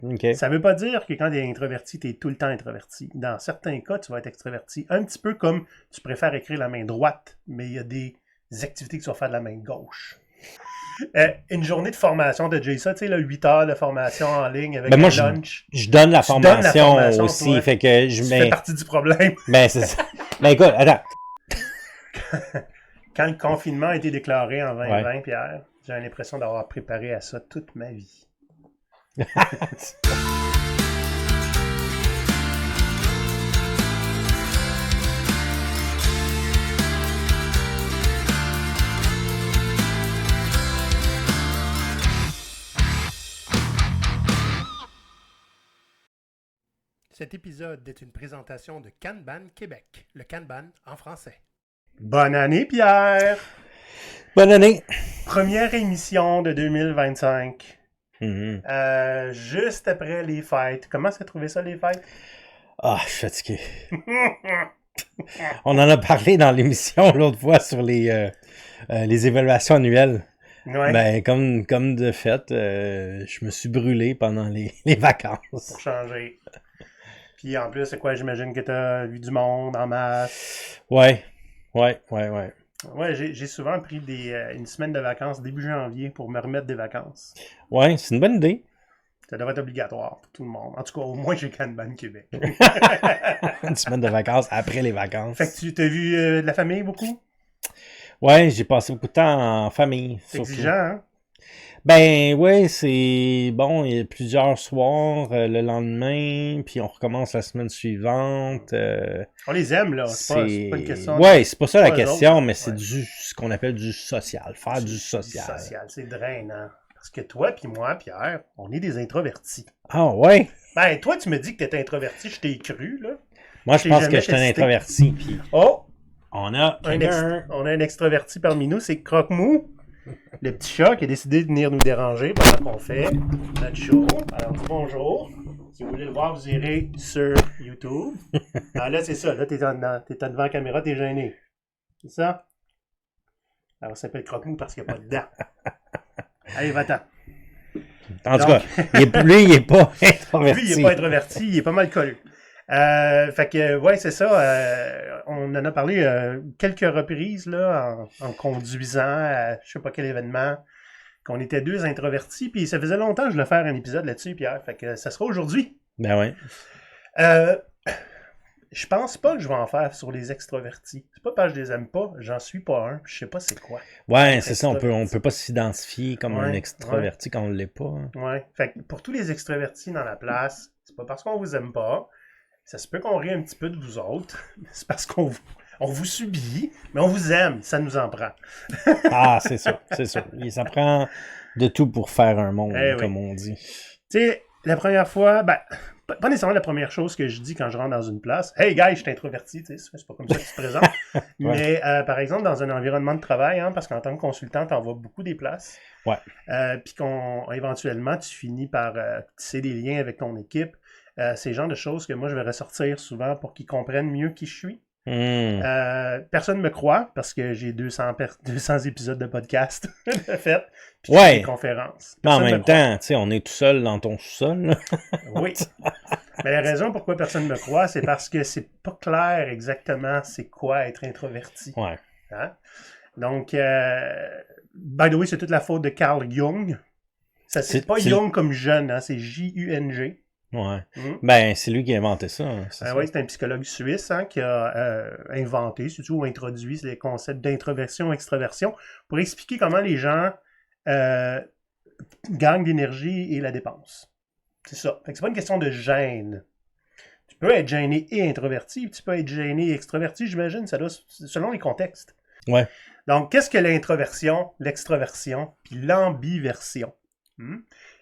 OK. Ça veut pas dire que quand tu es introverti, tu es tout le temps introverti. Dans certains cas, tu vas être extraverti. Un petit peu comme tu préfères écrire la main droite, mais il y a des activités que tu vas faire de la main gauche. Une journée de formation, t'as déjà eu ça, tu sais, là, 8 heures de formation en ligne avec Moi, un lunch. je donne la Tu donnes la formation formation, aussi. toi. Fait que Tu fais partie du problème. Ben, c'est ça. Ben, écoute, attends. Quand le confinement a été déclaré en 2020, Ouais. Pierre, j'ai l'impression d'avoir préparé à ça toute ma vie. Cet épisode est une présentation de Kanban Québec, le Kanban en français. Bonne année, Pierre! Bonne année! Première émission de 2025. Mm-hmm. Juste après les fêtes. Comment t'as trouvé ça, les fêtes? Ah, je suis fatigué. On en a parlé dans l'émission l'autre fois sur les évaluations annuelles. Ouais. Ben, comme de fait, je me suis brûlé pendant les vacances. Pour changer. Puis en plus, c'est quoi? J'imagine que t'as vu du monde en masse. Ouais. Ouais, j'ai souvent pris une semaine de vacances début janvier pour me remettre des vacances. Ouais, c'est une bonne idée. Ça devrait être obligatoire pour tout le monde. En tout cas, au moins, j'ai Kanban Québec. Une semaine de vacances après les vacances. Fait que tu t'as vu de la famille beaucoup? Ouais, j'ai passé beaucoup de temps en famille. C'est surtout. exigeant, hein? Ben, ouais, c'est bon, il y a plusieurs soirs le lendemain, puis on recommence la semaine suivante. On les aime, là. C'est pas une question. Ouais, c'est pas ça la pas question, autres, mais c'est ouais. ce qu'on appelle du social. Faire du social. C'est drainant. Parce que toi puis moi, Pierre, on est des introvertis. Ah, ouais? Ben, toi, tu me dis que t'étais introverti, je t'ai cru, là. Moi, je pense que je suis un testé. introverti. Puis oh! on a un extroverti parmi nous, c'est Croque-Mou, le petit chat qui a décidé de venir nous déranger pendant qu'on fait notre show. Alors, bonjour. Si vous voulez le voir, vous irez sur YouTube. Alors là, c'est ça. Là, t'es devant la caméra, t'es gêné. C'est ça? Alors, ça s'appelle Croque-Mou parce qu'il n'y a pas de dents. Allez, va-t'en. En tout cas, lui, il est pas introverti. Lui, il n'est pas introverti, il est pas mal collé. Fait que, ouais, c'est ça. On en a parlé quelques reprises là, en conduisant à je sais pas quel événement, qu'on était deux introvertis, puis ça faisait longtemps que je voulais faire un épisode là-dessus, Pierre. Fait que ça sera aujourd'hui. Ben ouais. Je pense pas que je vais en faire sur les extrovertis. C'est pas parce que je les aime pas, j'en suis pas un, je sais pas c'est quoi. Ouais, c'est ça, on peut pas s'identifier comme un extraverti quand on l'est pas. Hein. Ouais. Fait que pour tous les extravertis dans la place, c'est pas parce qu'on vous aime pas. Ça se peut qu'on rie un petit peu de vous autres. C'est parce qu'on vous subit, mais on vous aime. Ça nous en prend. Ah, c'est ça. Ça prend de tout pour faire un monde, comme on dit. Tu sais, la première fois, ben, pas nécessairement la première chose que je dis quand je rentre dans une place. Hey, guys, je suis introverti, tu sais, c'est pas comme ça que tu te présentes. Ouais. Mais, par exemple, dans un environnement de travail, hein, parce qu'en tant que consultant, tu envoies beaucoup des places. Ouais. Puis éventuellement, tu finis par tisser des liens avec ton équipe. C'est le genre de choses que moi, je vais ressortir souvent pour qu'ils comprennent mieux qui je suis. Personne ne me croit parce que j'ai 200 épisodes de podcast de fait, puis des conférences. Mais en même temps, tu sais, on est tout seul dans ton sous-sol. Oui. Mais la raison pourquoi personne ne me croit, c'est parce que c'est pas clair exactement c'est quoi être introverti. Ouais. Hein? Donc, by the way, c'est toute la faute de Carl Jung. Ça, c'est pas Jung comme jeune, hein, c'est J-U-N-G. Ouais. Ben, c'est lui qui a inventé ça. Hein, oui, c'est un psychologue suisse hein, qui a inventé, surtout introduit les concepts d'introversion, extraversion, pour expliquer comment les gens gagnent d'énergie et la dépensent. C'est ça. Fait que c'est pas une question de gêne. Tu peux être gêné et introverti, tu peux être gêné et extraverti, j'imagine, ça doit, selon les contextes. Ouais. Donc, qu'est-ce que l'introversion, l'extraversion, puis l'ambiversion?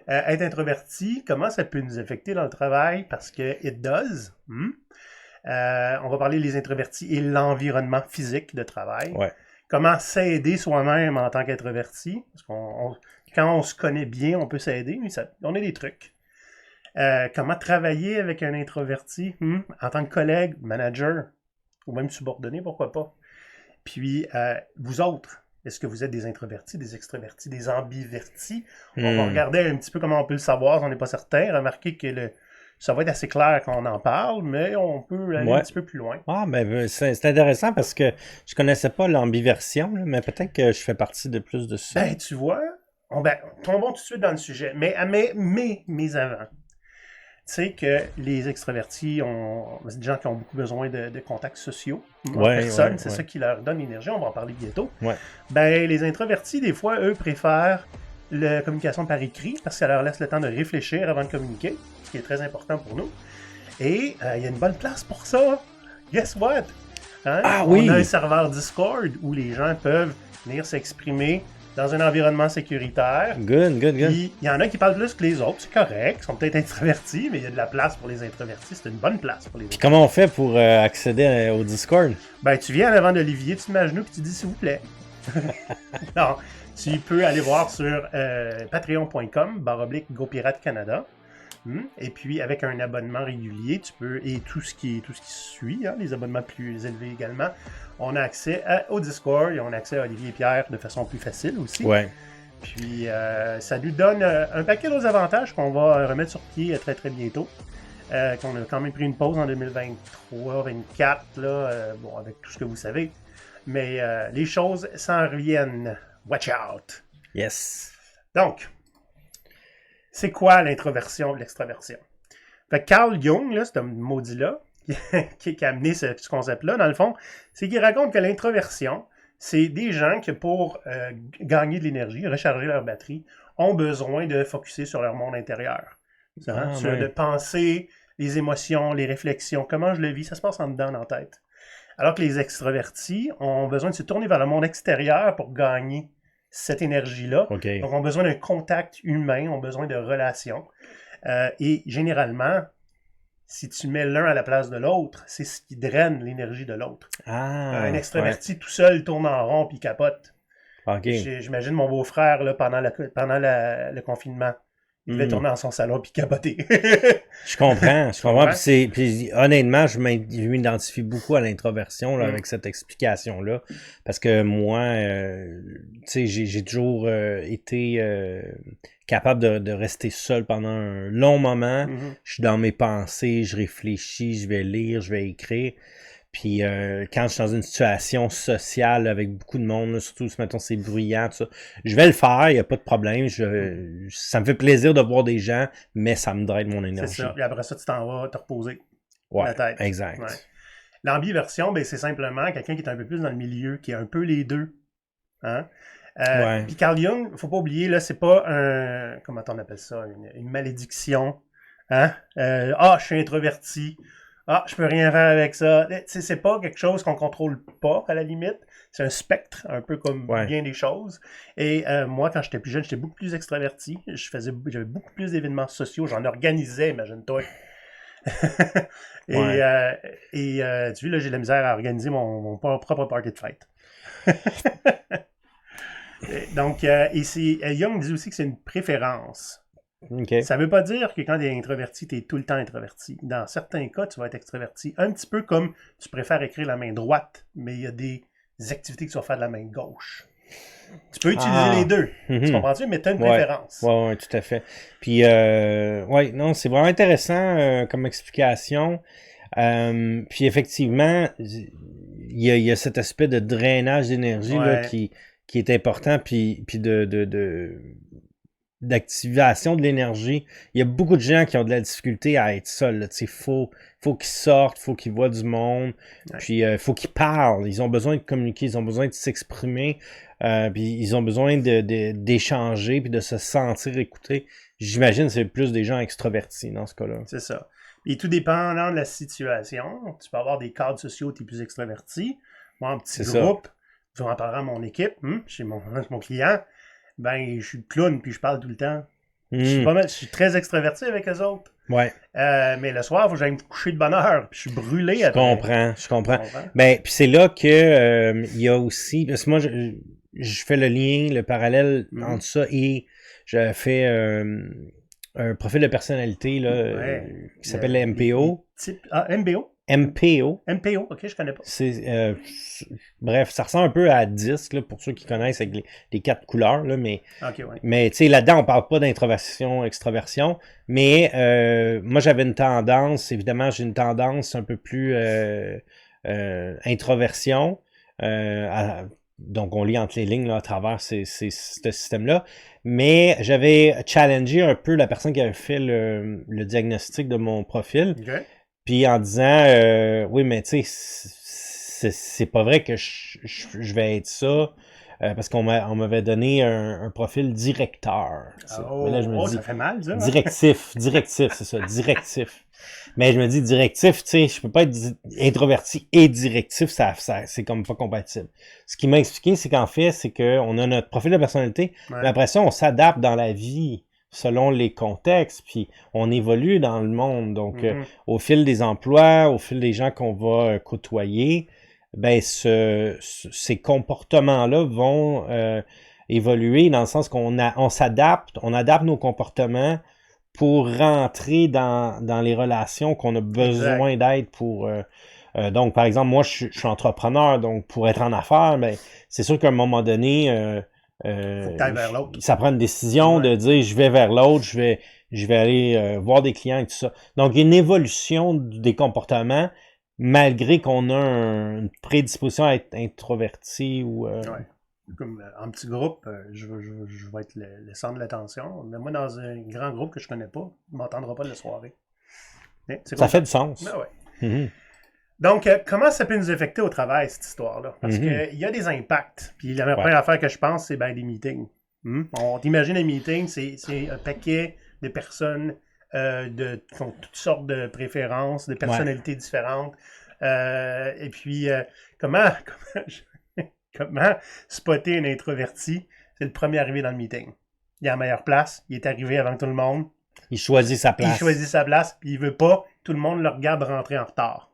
Être introverti, comment ça peut nous affecter dans le travail? Parce que it does. On va parler des introvertis et l'environnement physique de travail. Ouais. Comment s'aider soi-même en tant qu'introverti? Parce quand on se connaît bien, on peut s'aider, mais on a des trucs. Comment travailler avec un introverti en tant que collègue, manager, ou même subordonné, pourquoi pas? Puis, vous autres, Est-ce que vous êtes des introvertis, des extravertis, des ambivertis? On va Hmm. regarder un petit peu comment on peut le savoir, si on n'est pas certain. Remarquez que ça va être assez clair quand on en parle, mais on peut aller un Ouais. petit peu plus loin. Ah, ben, c'est intéressant parce que je connaissais pas l'ambiversion, là, mais peut-être que je fais partie de plus de ça. Ben, tu vois, tombons tout de suite dans le sujet. Mais avant. Tu sais que les extravertis c'est des gens qui ont beaucoup besoin de contacts sociaux en Ouais, personne. ouais, C'est ouais. ça qui leur donne l'énergie. On va en parler bientôt. Ouais. Ben, les introvertis, des fois, eux, préfèrent la communication par écrit parce que ça leur laisse le temps de réfléchir avant de communiquer, ce qui est très important pour nous. Et il y a une bonne place pour ça. Guess what? Hein? Ah On oui! a un serveur Discord où les gens peuvent venir s'exprimer dans un environnement sécuritaire. Good, good, good. Puis, il y en a qui parlent plus que les autres, c'est correct, ils sont peut-être introvertis, mais il y a de la place pour les introvertis, c'est une bonne place pour les Puis introvertis. comment on fait pour accéder au Discord? Ben, tu viens en avant d'Olivier, tu te mets à genoux, puis tu dis s'il vous plaît. Non, tu peux aller voir sur patreon.com/GoPirate Canada. Et puis, avec un abonnement régulier, tu peux, et tout ce qui suit, hein, les abonnements plus élevés également, on a accès au Discord et on a accès à Olivier et Pierre de façon plus facile aussi. Ouais. Puis, ça nous donne un paquet d'autres avantages qu'on va remettre sur pied très très bientôt. Qu'on a quand même pris une pause en 2023-2024, bon, avec tout ce que vous savez. Mais les choses s'en reviennent. Watch out! Yes. Donc, c'est quoi l'introversion de l'extraversion? Fait que Carl Jung, là, ce maudit-là, qui a amené ce concept-là, dans le fond, c'est qu'il raconte que l'introversion, c'est des gens qui, pour gagner de l'énergie, recharger leur batterie, ont besoin de focusser sur leur monde intérieur. Sur de penser, les émotions, les réflexions, comment je le vis, ça se passe en dedans dans la tête. Alors que les extravertis ont besoin de se tourner vers le monde extérieur pour gagner cette énergie-là. Okay. Donc, ont besoin d'un contact humain, ont besoin de relations. Et généralement, si tu mets l'un à la place de l'autre, c'est ce qui draine l'énergie de l'autre. Un extraverti tout seul tourne en rond puis capote. Okay. J'imagine mon beau-frère là, pendant le confinement. Il devait tourner dans son salon puis capoter. Je comprends. Puis honnêtement, je m'identifie beaucoup à l'introversion là, avec cette explication-là. Parce que moi, tu sais, j'ai toujours été capable de rester seul pendant un long moment. Je suis dans mes pensées, je réfléchis, je vais lire, je vais écrire. Puis quand je suis dans une situation sociale avec beaucoup de monde, là, surtout si mettons c'est bruyant, tout ça, je vais le faire, il n'y a pas de problème. Ça me fait plaisir de voir des gens, mais ça me draine mon énergie. C'est ça. Et après ça, tu t'en vas te reposer la tête. Exact. Ouais. L'ambiversion, ben, c'est simplement quelqu'un qui est un peu plus dans le milieu, qui est un peu les deux. Hein? Puis Carl Jung, faut pas oublier, là, c'est pas comment on appelle ça, une malédiction. Hein? Je suis introverti. Je peux rien faire avec ça. C'est pas quelque chose qu'on contrôle pas, à la limite. C'est un spectre, un peu comme bien des choses. Et moi, quand j'étais plus jeune, j'étais beaucoup plus extraverti. J'avais beaucoup plus d'événements sociaux. J'en organisais, imagine-toi. Tu vois, là, j'ai de la misère à organiser mon propre party de fête. Donc, Jung dit aussi que c'est une préférence. Okay. Ça veut pas dire que quand tu es introverti, tu es tout le temps introverti. Dans certains cas, tu vas être extraverti. Un petit peu comme tu préfères écrire la main droite, mais il y a des activités que tu vas faire de la main gauche. Tu peux utiliser les deux. Tu comprends-tu? Mais tu as une préférence. Oui, tout à fait. Puis, non, c'est vraiment intéressant comme explication. Puis, effectivement, il y a cet aspect de drainage d'énergie là, qui est important, puis d'activation de l'énergie. Il y a beaucoup de gens qui ont de la difficulté à être seuls. Il faut qu'ils sortent, il faut qu'ils voient du monde, puis il faut qu'ils parlent. Ils ont besoin de communiquer, ils ont besoin de s'exprimer, puis ils ont besoin d'échanger, puis de se sentir écoutés. J'imagine que c'est plus des gens extrovertis dans ce cas-là. C'est ça. Et tout dépendant de la situation, tu peux avoir des cadres sociaux, tu es plus extraverti. Moi, en petit groupe, je vais en parler à mon équipe, chez mon client. Ben, je suis le clown, puis je parle tout le temps. Je suis très extraverti avec eux autres. Ouais. Mais le soir, il faut que j'aille me coucher de bonne heure, puis je suis brûlé. Je comprends. Ben, puis c'est là que il y a aussi, parce que moi, je fais le lien, le parallèle entre ça et je fais un profil de personnalité là, qui s'appelle le MPO. MBO? MPO. MPO, ok, je connais pas. Bref, ça ressemble un peu à disque, là, pour ceux qui connaissent avec les 4 couleurs, là, mais, Ok, ouais. mais tu sais, là-dedans, on parle pas d'introversion, extraversion, mais moi, j'avais une tendance, évidemment, j'ai une tendance un peu plus introversion, donc on lit entre les lignes là, à travers ce système-là, mais j'avais challengé un peu la personne qui avait fait le diagnostic de mon profil, Ok. puis en disant, oui, mais tu sais, c'est pas vrai que je vais être ça, parce qu'on m'avait donné un profil directeur. Mais là, je me dis, ça fait mal, ça. Hein? directif, c'est ça, directif. Mais je me dis, directif, tu sais, je peux pas être introverti et directif, c'est comme pas compatible. Ce qui m'a expliqué, c'est qu'en fait, c'est qu'on a notre profil de personnalité, Ouais. mais après ça, on s'adapte dans la vie selon les contextes, puis on évolue dans le monde. Donc, au fil des emplois, au fil des gens qu'on va côtoyer, ben ces comportements-là vont évoluer dans le sens on s'adapte, on adapte nos comportements pour rentrer dans les relations qu'on a besoin d'être pour... donc, par exemple, moi, je suis entrepreneur, donc pour être en affaires, ben, c'est sûr qu'à un moment donné... faut que t'ailles vers l'autre. Ça prend une décision de dire je vais vers l'autre, je vais aller voir des clients et tout ça. Donc, il y a une évolution des comportements malgré qu'on a une prédisposition à être introverti ou... Ouais. Comme en petit groupe, je vais être le centre de l'attention. Mais moi, dans un grand groupe que je connais pas, il ne m'entendra pas de la soirée. Ça fait du sens. Ben ouais. Mm-hmm. Donc, comment ça peut nous affecter au travail, cette histoire-là? Parce qu'il y a des impacts. Puis la première affaire que je pense, c'est ben, des meetings. On t'imagine un meeting, c'est un paquet de personnes qui ont toutes sortes de préférences, de personnalités différentes. Et puis, comment spotter un introverti? C'est le premier arrivé dans le meeting. Il est à la meilleure place, il est arrivé avant tout le monde. Il choisit sa place. Puis il veut pas, tout le monde le regarde rentrer en retard.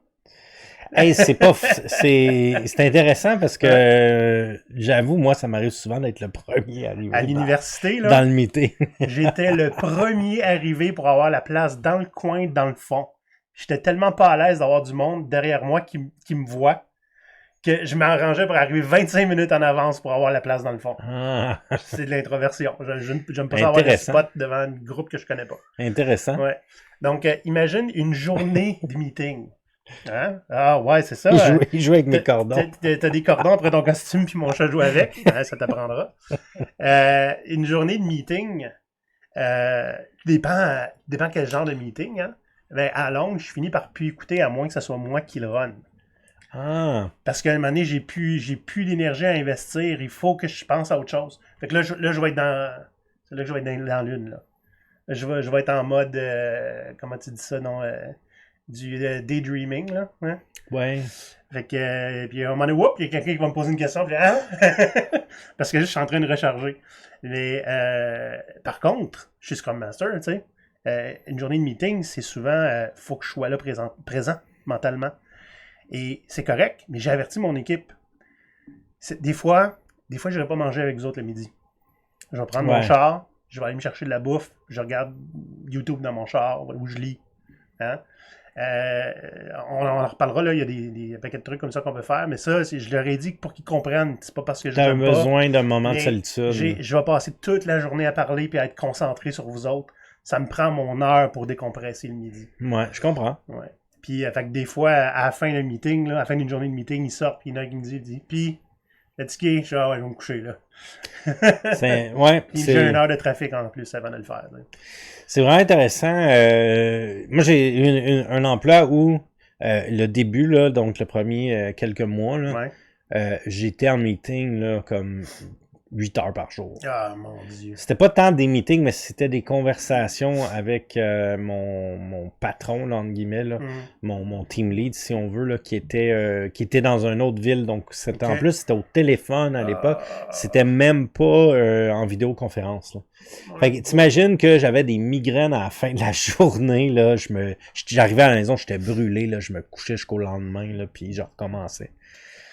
Hey, c'est intéressant parce que j'avoue, moi, ça m'arrive souvent d'être le premier arrivé. À l'université, là. Dans le meeting. J'étais le premier arrivé pour avoir la place dans le coin, dans le fond. J'étais tellement pas à l'aise d'avoir du monde derrière moi qui me voit que je m'arrangeais pour arriver 25 minutes en avance pour avoir la place dans le fond. Ah. C'est de l'introversion. J'aime pas ça avoir le spot devant un groupe que je connais pas. Intéressant. Ouais. Donc, imagine une journée de meeting. Hein? Ah ouais, c'est ça. Il joue avec mes cordons. T'as des cordons après ton costume puis mon chat joue avec. Hein, ça t'apprendra. Une journée de meeting dépend quel genre de meeting. Hein? Ben, à longue, je finis par plus écouter à moins que ce soit moi qui le run. Ah. Parce qu'à un moment donné, j'ai plus d'énergie à investir. Il faut que je pense à autre chose. Fait que là, je vais être dans... C'est là que je vais être dans l'une. Là. Je vais être en mode... comment tu dis ça? Non, du daydreaming, là. Hein? Ouais. Fait que... puis à un moment donné, il y a quelqu'un qui va me poser une question. Puis, hein? Parce que je suis en train de recharger. Mais par contre, je suis Scrum Master, tu sais. Une journée de meeting, c'est souvent... faut que je sois là présent mentalement. Et c'est correct, mais j'ai averti mon équipe. Des fois, je n'irai pas manger avec vous autres le midi. Je vais prendre mon char, je vais aller me chercher de la bouffe, je regarde YouTube dans mon char, ou je lis. Hein? On en reparlera, là, il y a des paquets de trucs comme ça qu'on peut faire, mais ça, je leur ai dit pour qu'ils comprennent, c'est pas parce que je n'aime pas. T'as besoin d'un moment de solitude. Je vais passer toute la journée à parler et à être concentré sur vous autres. Ça me prend mon heure pour décompresser le midi. Ouais, je comprends. Ouais. Puis, fait que des fois, à la fin d'un meeting, là, à la fin d'une journée de meeting, il sort, puis il y en a qui me dit, puis, fatigué, je dis, ah ouais, je vais me coucher, là. Puis j'ai une heure de trafic en plus avant de le faire. Là. C'est vraiment intéressant. Moi, j'ai un emploi où, le début, là, donc le premier quelques mois, là, j'étais en meeting, là, comme 8 heures par jour. Ah, mon Dieu. C'était pas tant des meetings, mais c'était des conversations avec mon patron, là, entre guillemets, là, mon team lead, si on veut, là, qui était dans une autre ville. Donc, c'était en plus, c'était au téléphone à l'époque. C'était même pas en vidéoconférence. Là. Fait que t'imagines que j'avais des migraines à la fin de la journée. Là, j'arrivais à la maison, j'étais brûlé. Là, je me couchais jusqu'au lendemain, là, puis je recommençais.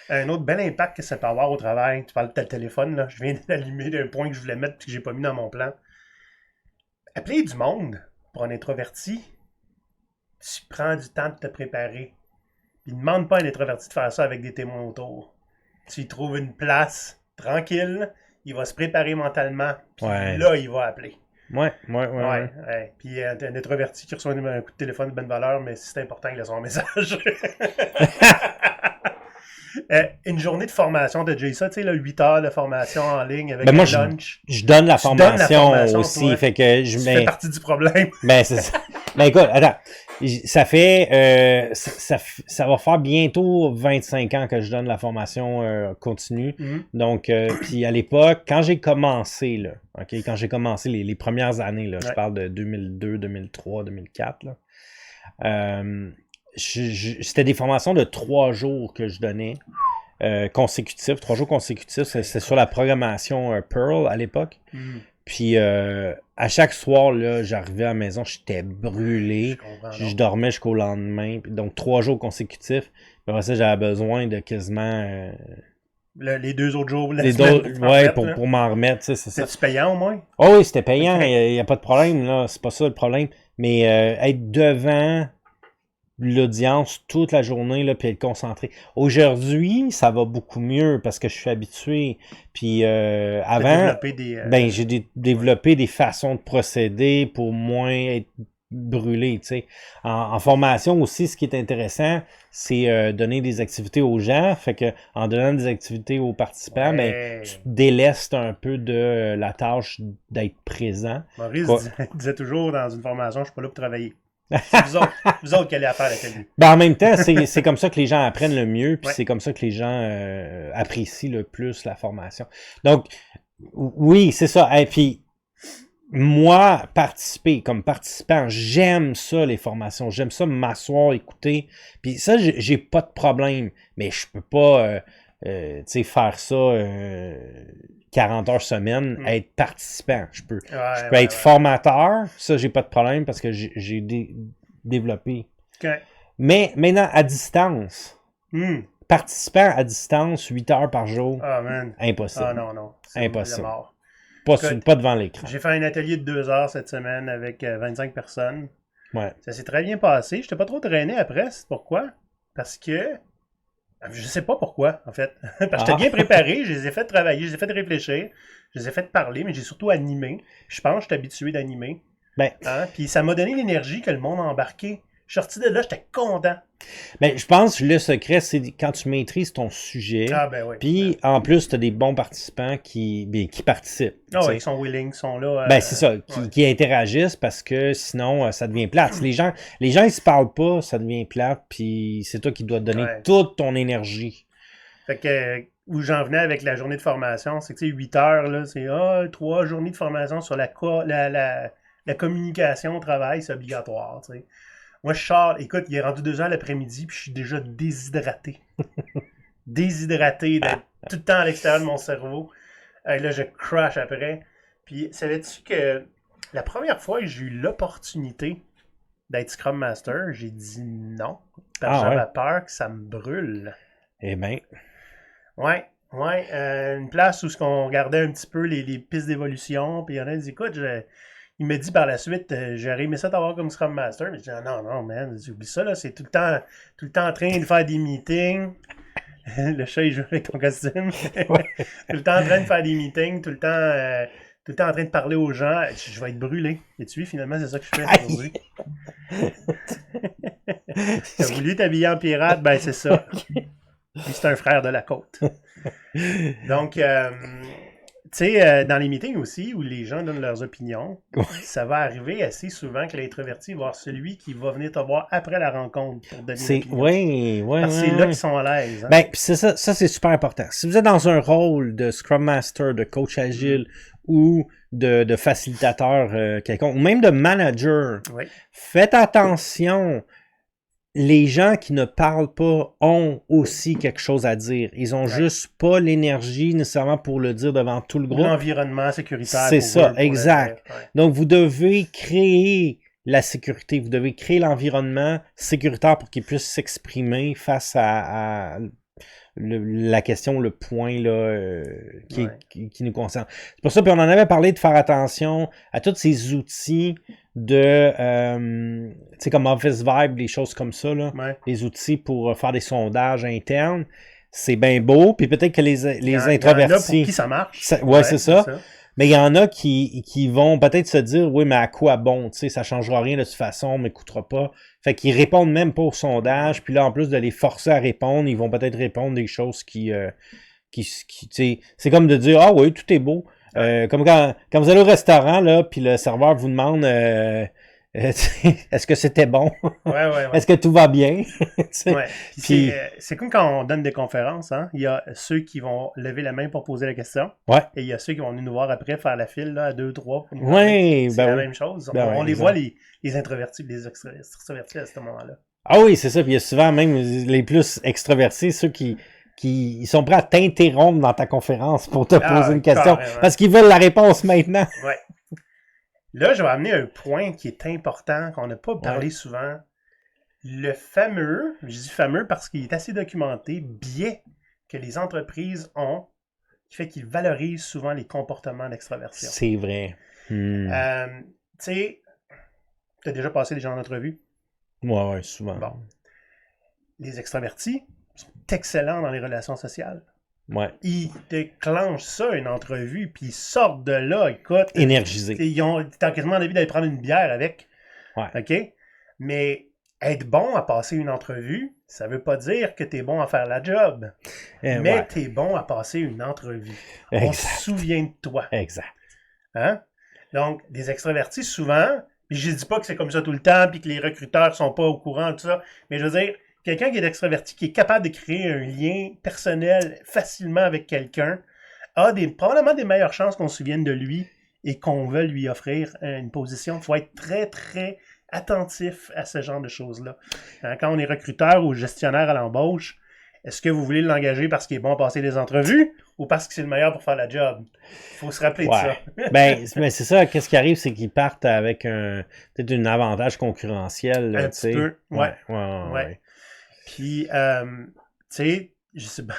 Un autre bel impact que ça peut avoir au travail, tu parles de tel téléphone, là, je viens d'allumer d'un point que je voulais mettre et que j'ai pas mis dans mon plan. Appeler du monde pour un introverti, tu prends du temps de te préparer. Puis demande pas à un introverti de faire ça avec des témoins autour. Tu y trouves une place tranquille, il va se préparer mentalement, puis là, il va appeler. Ouais. Puis un introverti qui reçoit un coup de téléphone de bonne valeur, mais si c'est important, il laisse son message. Une journée de formation, t'as déjà eu ça, tu sais, 8 heures de formation en ligne avec moi, lunch. Je donne la formation aussi, toi, fait que tu fais partie du problème. Ben, c'est ça. Ben, écoute, attends, ça fait, ça va faire bientôt 25 ans que je donne la formation continue. Donc, puis à l'époque, quand j'ai commencé, là, OK, quand j'ai commencé les premières années, là, je parle de 2002, 2003, 2004, là, c'était des formations de 3 jours que je donnais consécutifs, 3 jours consécutifs. C'est sur la programmation Perl à l'époque. Puis à chaque soir, là, j'arrivais à la maison, j'étais brûlé. Je dormais jusqu'au lendemain. Donc 3 jours consécutifs. Puis après ça, j'avais besoin de quasiment... les 2 autres jours, pour m'en remettre. C'était-tu payant au moins? Oh oui, c'était payant. Il n'y a pas de problème, là. C'est pas ça le problème. Mais être devant l'audience toute la journée, là, puis être concentré. Aujourd'hui, ça va beaucoup mieux parce que je suis habitué. Puis avant, j'ai développé des façons de procéder pour moins être brûlé. Tu sais. En formation aussi, ce qui est intéressant, c'est donner des activités aux gens. Fait que en donnant des activités aux participants, tu délestes un peu de la tâche d'être présent. Maurice disait toujours dans une formation, je suis pas là pour travailler. C'est vous autres qui allez à faire l'atelier. En même temps, c'est comme ça que les gens apprennent le mieux, puis c'est comme ça que les gens apprécient le plus la formation. Donc, oui, c'est ça. Et puis, moi, participer comme participant, j'aime ça, les formations. J'aime ça m'asseoir, écouter. Puis ça, j'ai pas de problème. Mais je peux pas faire ça 40 heures semaine, être participant. Je peux être formateur. Ça, j'ai pas de problème parce que j'ai développé. Okay. Mais maintenant, à distance, participant à distance, 8 heures par jour, impossible. Ah non. C'est impossible. Pas devant l'écran. J'ai fait un atelier de 2 heures cette semaine avec 25 personnes. Ouais. Ça s'est très bien passé. Je n'étais pas trop traîné après. C'est pourquoi? Parce que... Je sais pas pourquoi, en fait. Parce que j'étais bien préparé. Je les ai fait travailler, je les ai fait réfléchir. Je les ai fait parler, mais j'ai surtout animé. Je pense que je suis habitué d'animer. Puis ça m'a donné l'énergie que le monde a embarqué. Je suis sorti de là, j'étais content. Je pense que le secret, c'est quand tu maîtrises ton sujet. Puis en plus, tu as des bons participants qui participent. Ils sont willing, ils sont là. C'est ça, qui interagissent parce que sinon, ça devient plate. Les gens, ils se parlent pas, ça devient plate, puis c'est toi qui dois te donner toute ton énergie. Fait que où j'en venais avec la journée de formation, c'est que 8 heures, là, c'est 3 journées de formation sur la communication au travail, c'est obligatoire, tu sais. Moi, je sors, écoute, il est rendu 2 heures l'après-midi, puis je suis déjà déshydraté. Déshydraté, d'être tout le temps à l'extérieur de mon cerveau. Là, je crash après. Puis, savais-tu que la première fois que j'ai eu l'opportunité d'être Scrum Master, j'ai dit non. Parce que j'avais peur que ça me brûle. Eh bien. Ouais. Une place où on regardait un petit peu les pistes d'évolution, puis il y en a qui dit, écoute, il m'a dit par la suite, j'aurais aimé ça t'avoir comme Scrum Master. Mais je dis, non, man, j'oublie ça, là. C'est tout le temps en train de faire des meetings. Le chat, il joue avec ton costume. Tout le temps en train de faire des meetings, tout le temps en train de parler aux gens. Je vais être brûlé. Et tu vois, finalement, c'est ça que je fais aujourd'hui. T'as voulu t'habiller en pirate? Ben, c'est ça. Puis c'est un frère de la côte. Donc, tu sais, dans les meetings aussi, où les gens donnent leurs opinions, ça va arriver assez souvent que l'introverti va voir celui qui va venir te voir après la rencontre pour donner une opinion. Parce que c'est là qu'ils sont à l'aise. Puis c'est ça c'est super important. Si vous êtes dans un rôle de Scrum Master, de coach agile ou de facilitateur quelconque, ou même de manager, faites attention. Les gens qui ne parlent pas ont aussi quelque chose à dire. Ils ont juste pas l'énergie nécessairement pour le dire devant tout le groupe. L'environnement sécuritaire. C'est ça, exact. Donc, vous devez créer la sécurité. Vous devez créer l'environnement sécuritaire pour qu'ils puissent s'exprimer face à la question, le point là, qui nous concerne. C'est pour ça, puis on en avait parlé de faire attention à tous ces outils de, tu sais, comme Office Vibe, des choses comme ça, là, les outils pour faire des sondages internes. C'est bien beau, puis peut-être que les introvertis... Il y en a pour qui ça marche. C'est ça. Mais il y en a qui vont peut-être se dire, oui, mais à quoi bon, tu sais, ça changera rien de toute façon, on m'écoutera pas. Fait qu'ils répondent même pas au sondage, puis là, en plus de les forcer à répondre, ils vont peut-être répondre des choses qui tu sais, c'est comme de dire, ah oui, tout est beau. Comme quand vous allez au restaurant, là, puis le serveur vous demande, est-ce que c'était bon? Ouais. Est-ce que tout va bien? Puis, c'est comme quand on donne des conférences, hein? Il y a ceux qui vont lever la main pour poser la question. Et il y a ceux qui vont venir nous voir après faire la file là, à 2, 3. C'est la même chose. On les voit, les introvertis, les extravertis à ce moment-là. Ah oui, c'est ça. Puis il y a souvent même les plus extravertis, ceux qui ils sont prêts à t'interrompre dans ta conférence pour te poser une question. Carrément. Parce qu'ils veulent la réponse maintenant. Ouais. Là, je vais amener un point qui est important, qu'on n'a pas parlé souvent. Le fameux, je dis fameux parce qu'il est assez documenté, biais que les entreprises ont, qui fait qu'ils valorisent souvent les comportements d'extraversion. C'est vrai. Tu sais, tu as déjà passé des gens en entrevue? Ouais, souvent. Bon. Les extravertis sont excellents dans les relations sociales. Ouais. Ils déclenchent ça, une entrevue, puis ils sortent de là, écoute. Énergisés. T'as quasiment envie d'aller prendre une bière avec. Ouais. OK? Mais être bon à passer une entrevue, ça veut pas dire que t'es bon à faire la job. Mais t'es bon à passer une entrevue. Exact. On se souvient de toi. Exact. Hein? Donc, des extravertis, souvent, puis je dis pas que c'est comme ça tout le temps, puis que les recruteurs sont pas au courant de tout ça, mais je veux dire, quelqu'un qui est extraverti, qui est capable de créer un lien personnel facilement avec quelqu'un, a probablement des meilleures chances qu'on se souvienne de lui et qu'on veuille lui offrir une position. Il faut être très, très attentif à ce genre de choses-là. Quand on est recruteur ou gestionnaire à l'embauche, est-ce que vous voulez l'engager parce qu'il est bon à passer des entrevues ou parce que c'est le meilleur pour faire la job? Il faut se rappeler de ça. Ben, c'est ça. Qu'est-ce qui arrive, c'est qu'ils partent avec peut-être un avantage concurrentiel. Là, un petit peu, ouais. Puis, tu sais, je sais pas,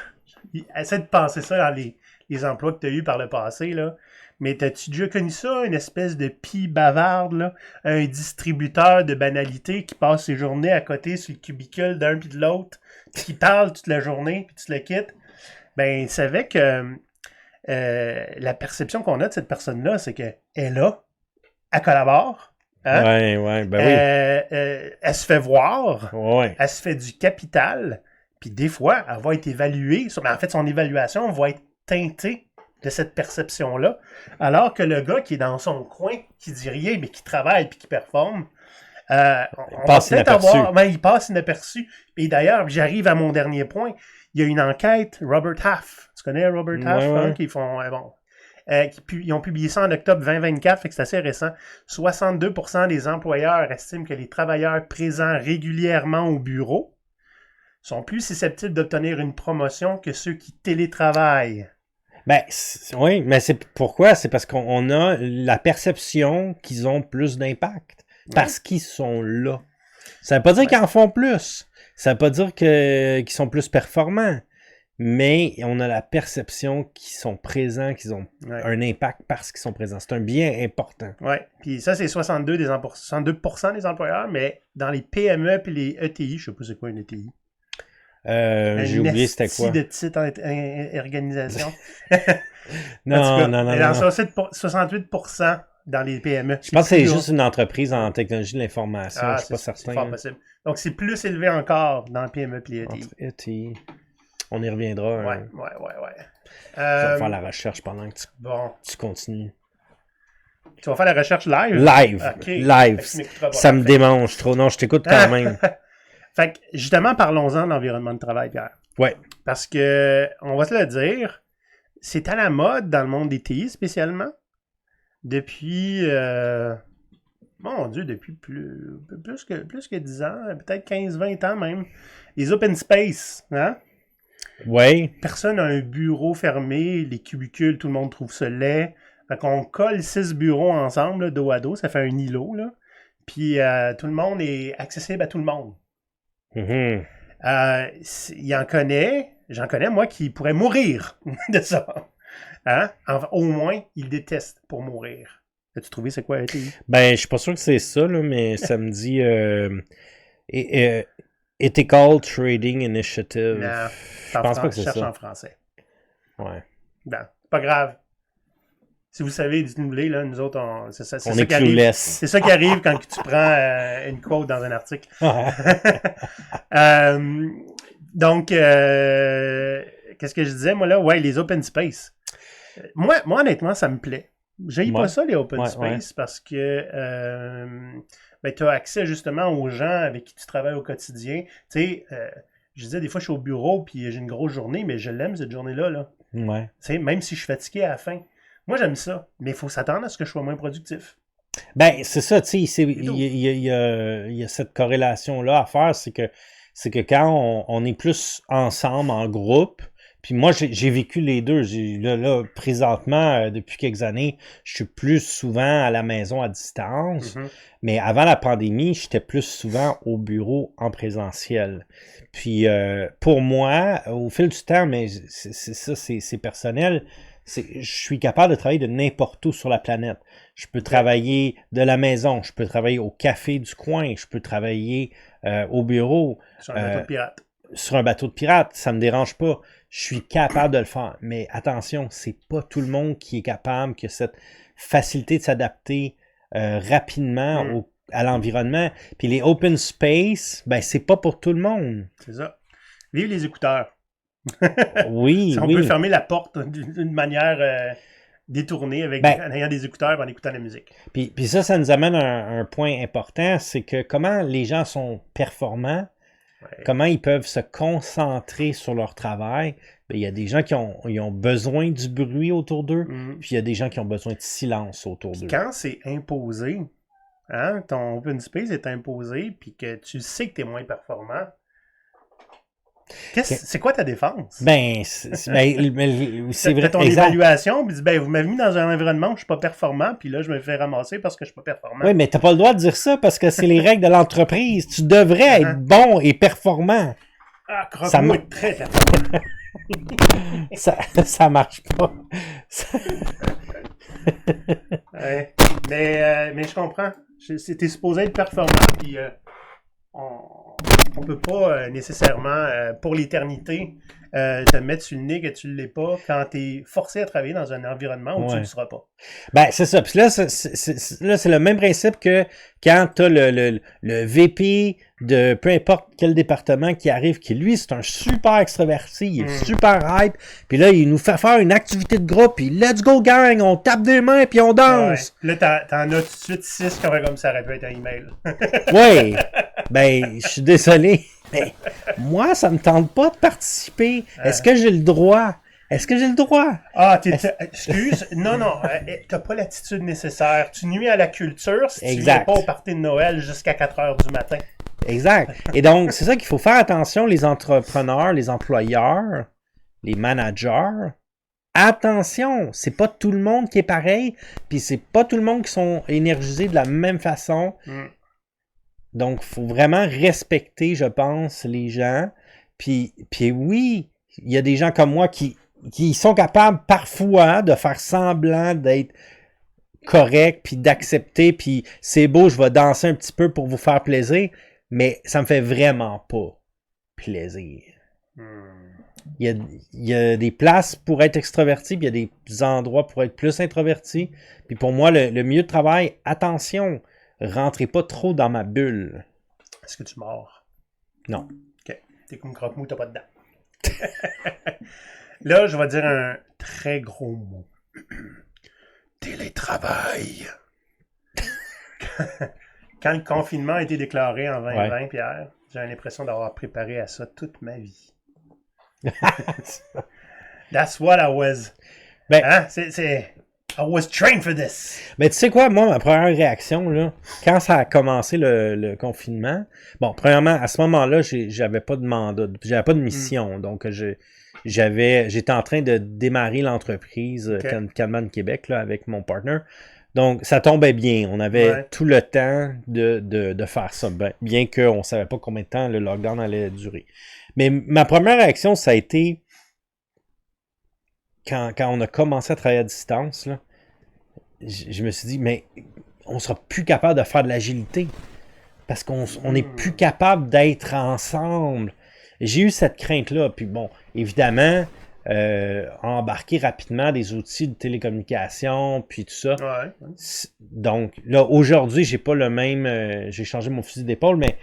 essaie de penser ça dans les emplois que tu as eus par le passé, là. Mais t'as-tu déjà connu ça, une espèce de pie bavarde, là? Un distributeur de banalités qui passe ses journées à côté sur le cubicule d'un puis de l'autre, qui parle toute la journée, puis tu le quittes? Ben, il savait que la perception qu'on a de cette personne-là, c'est qu'elle est là, elle collabore. Hein? Ben oui. Elle se fait voir, elle se fait du capital, puis des fois, elle va être évaluée. En fait, son évaluation va être teintée de cette perception-là, alors que le gars qui est dans son coin, qui dit rien, mais qui travaille puis qui performe, il passe inaperçu. Et d'ailleurs, j'arrive à mon dernier point. Il y a une enquête, Robert Half. Tu connais Robert Half? Qui font... ils ont publié ça en octobre 2024, fait que c'est assez récent. 62% des employeurs estiment que les travailleurs présents régulièrement au bureau sont plus susceptibles d'obtenir une promotion que ceux qui télétravaillent. Ben, oui, mais c'est pourquoi? C'est parce qu'on a la perception qu'ils ont plus d'impact. Parce qu'ils sont là. Ça veut pas dire qu'ils en font plus. Ça veut pas dire qu'ils sont plus performants. Mais on a la perception qu'ils sont présents, qu'ils ont un impact parce qu'ils sont présents. C'est un biais important. Oui, puis ça, c'est 62% des employeurs, mais dans les PME et les ETI, je sais pas c'est quoi une ETI. J'ai oublié c'était quoi. De titre en organisation. non. Dans 68% dans les PME. Je pense que c'est juste une entreprise en technologie de l'information. Je suis pas certain. C'est fort possible. Donc, c'est plus élevé encore dans le PME et les ETI. ETI. On y reviendra. Ouais. Je vais faire la recherche pendant que tu continues. Tu vas faire la recherche live? Live. Ça me démange trop. Non, je t'écoute quand même. Fait que, justement, parlons-en de l'environnement de travail, Pierre. Ouais. Parce que, on va se le dire, c'est à la mode dans le monde des TI spécialement. Depuis, mon Dieu, depuis plus que 10 ans, peut-être 15-20 ans même. Les open space, hein? Ouais. Personne n'a un bureau fermé, les cubicules, tout le monde trouve ça laid. Fait qu'on colle 6 bureaux ensemble, là, dos à dos, ça fait un îlot, là. Puis tout le monde est accessible à tout le monde. Mm-hmm. Il en connaît, j'en connais, moi, qui pourraient mourir de ça. Hein? Enfin, au moins, ils détestent pour mourir. As-tu trouvé c'est quoi ETI? Ben, je suis pas sûr que c'est ça, là, mais ça me dit Ethical Trading Initiative. Non, Je pense pas que c'est cherche ça. en français. Ouais. Non, pas grave. Si vous savez, dites-nous-les, là, nous autres, c'est ça On ça est qui arrive. clueless. C'est ça qui arrive quand tu prends une quote dans un article. Donc, qu'est-ce que je disais, moi, là? Ouais, les open space. Moi honnêtement, ça me plaît. J'aime pas ça, les open space, parce que tu as accès justement aux gens avec qui tu travailles au quotidien. Tu sais, je disais, des fois, je suis au bureau, puis j'ai une grosse journée, mais je l'aime, cette journée-là. Là. Ouais. Tu sais, même si je suis fatigué à la fin. Moi, j'aime ça, mais il faut s'attendre à ce que je sois moins productif. Ben, c'est ça, tu sais, il y a cette corrélation-là à faire, c'est que quand on est plus ensemble, en groupe, puis moi, j'ai vécu les deux. Là, présentement, depuis quelques années, je suis plus souvent à la maison à distance, mais avant la pandémie, j'étais plus souvent au bureau en présentiel. Puis, pour moi, au fil du temps, mais c'est personnel, je suis capable de travailler de n'importe où sur la planète. Je peux travailler de la maison, je peux travailler au café du coin, je peux travailler au bureau. Sur un bateau de pirate. Sur un bateau de pirate, ça me dérange pas. Je suis capable de le faire. Mais attention, c'est pas tout le monde qui est capable, qui a cette facilité de s'adapter rapidement à l'environnement. Puis les open space, ben c'est pas pour tout le monde. C'est ça. Vive les écouteurs. Oui, on peut fermer la porte d'une manière détournée en ayant des écouteurs en écoutant la musique. Puis ça nous amène à un point important, c'est que comment les gens sont performants, comment ils peuvent se concentrer sur leur travail. Ben, il y a des gens qui ont besoin du bruit autour d'eux, puis il y a des gens qui ont besoin de silence autour d'eux. Quand c'est imposé, hein, ton open space est imposé, puis que tu sais que tu es moins performant, c'est quoi ta défense? C'est vrai. Ton évaluation, puis vous m'avez mis dans un environnement où je suis pas performant, puis là, je me fais ramasser parce que je suis pas performant. Oui, mais t'as pas le droit de dire ça parce que c'est les règles de l'entreprise. Tu devrais être bon et performant. Ah, Croque-Mou est très performant. ça marche pas. Ouais. Mais je comprends. T'es supposé être performant, puis on peut pas nécessairement, pour l'éternité, te mettre sur le nez que tu ne l'es pas quand tu es forcé à travailler dans un environnement où tu ne le seras pas. Ben, c'est ça. Puis là, c'est le même principe que quand tu as le VP de peu importe quel département qui arrive, qui lui, c'est un super extraverti, il est super hype, puis là, il nous fait faire une activité de groupe, puis let's go gang, on tape des mains, puis on danse. Ouais. Là, t'en as tout de suite 6 comme ça aurait pu être un email. Oui, ben, je suis désolé, mais moi, ça me tente pas de participer. Est-ce que j'ai le droit? Est-ce que j'ai le droit? Ah, excuse? Non, t'as pas l'attitude nécessaire. Tu nuis à la culture si tu viens pas au party de Noël jusqu'à 4 heures du matin. Exact. Et donc, c'est ça qu'il faut faire attention, les entrepreneurs, les employeurs, les managers. Attention, c'est pas tout le monde qui est pareil, puis c'est pas tout le monde qui sont énergisés de la même façon. Donc, il faut vraiment respecter, je pense, les gens. Puis oui, il y a des gens comme moi qui sont capables parfois de faire semblant d'être corrects, puis d'accepter, puis c'est beau, je vais danser un petit peu pour vous faire plaisir, mais ça me fait vraiment pas plaisir. Il y a des places pour être extraverti, puis il y a des endroits pour être plus introverti. Puis pour moi, le milieu de travail, attention, rentrez pas trop dans ma bulle. Est-ce que tu mords? Non. OK. T'es comme Croque-Mou, t'as pas de dents. Là, je vais dire un très gros mot. Télétravail. Quand le confinement a été déclaré en 2020, Pierre, j'ai l'impression d'avoir préparé à ça toute ma vie. That's what I was. I was trained for this. Mais tu sais quoi, moi, ma première réaction, là, quand ça a commencé le confinement, bon, premièrement, à ce moment-là, j'avais pas de mandat, j'avais pas de mission, donc j'étais en train de démarrer l'entreprise Kanban Québec là, avec mon partner. Donc, ça tombait bien. On avait tout le temps de faire ça, bien qu'on ne savait pas combien de temps le lockdown allait durer. Mais ma première réaction, ça a été quand on a commencé à travailler à distance, là, je me suis dit, mais on sera plus capable de faire de l'agilité parce qu'on n'est plus capable d'être ensemble. J'ai eu cette crainte-là. Puis bon, évidemment, embarquer rapidement des outils de télécommunication, puis tout ça. Donc, là, aujourd'hui, j'ai pas le même... j'ai changé mon fusil d'épaule, mais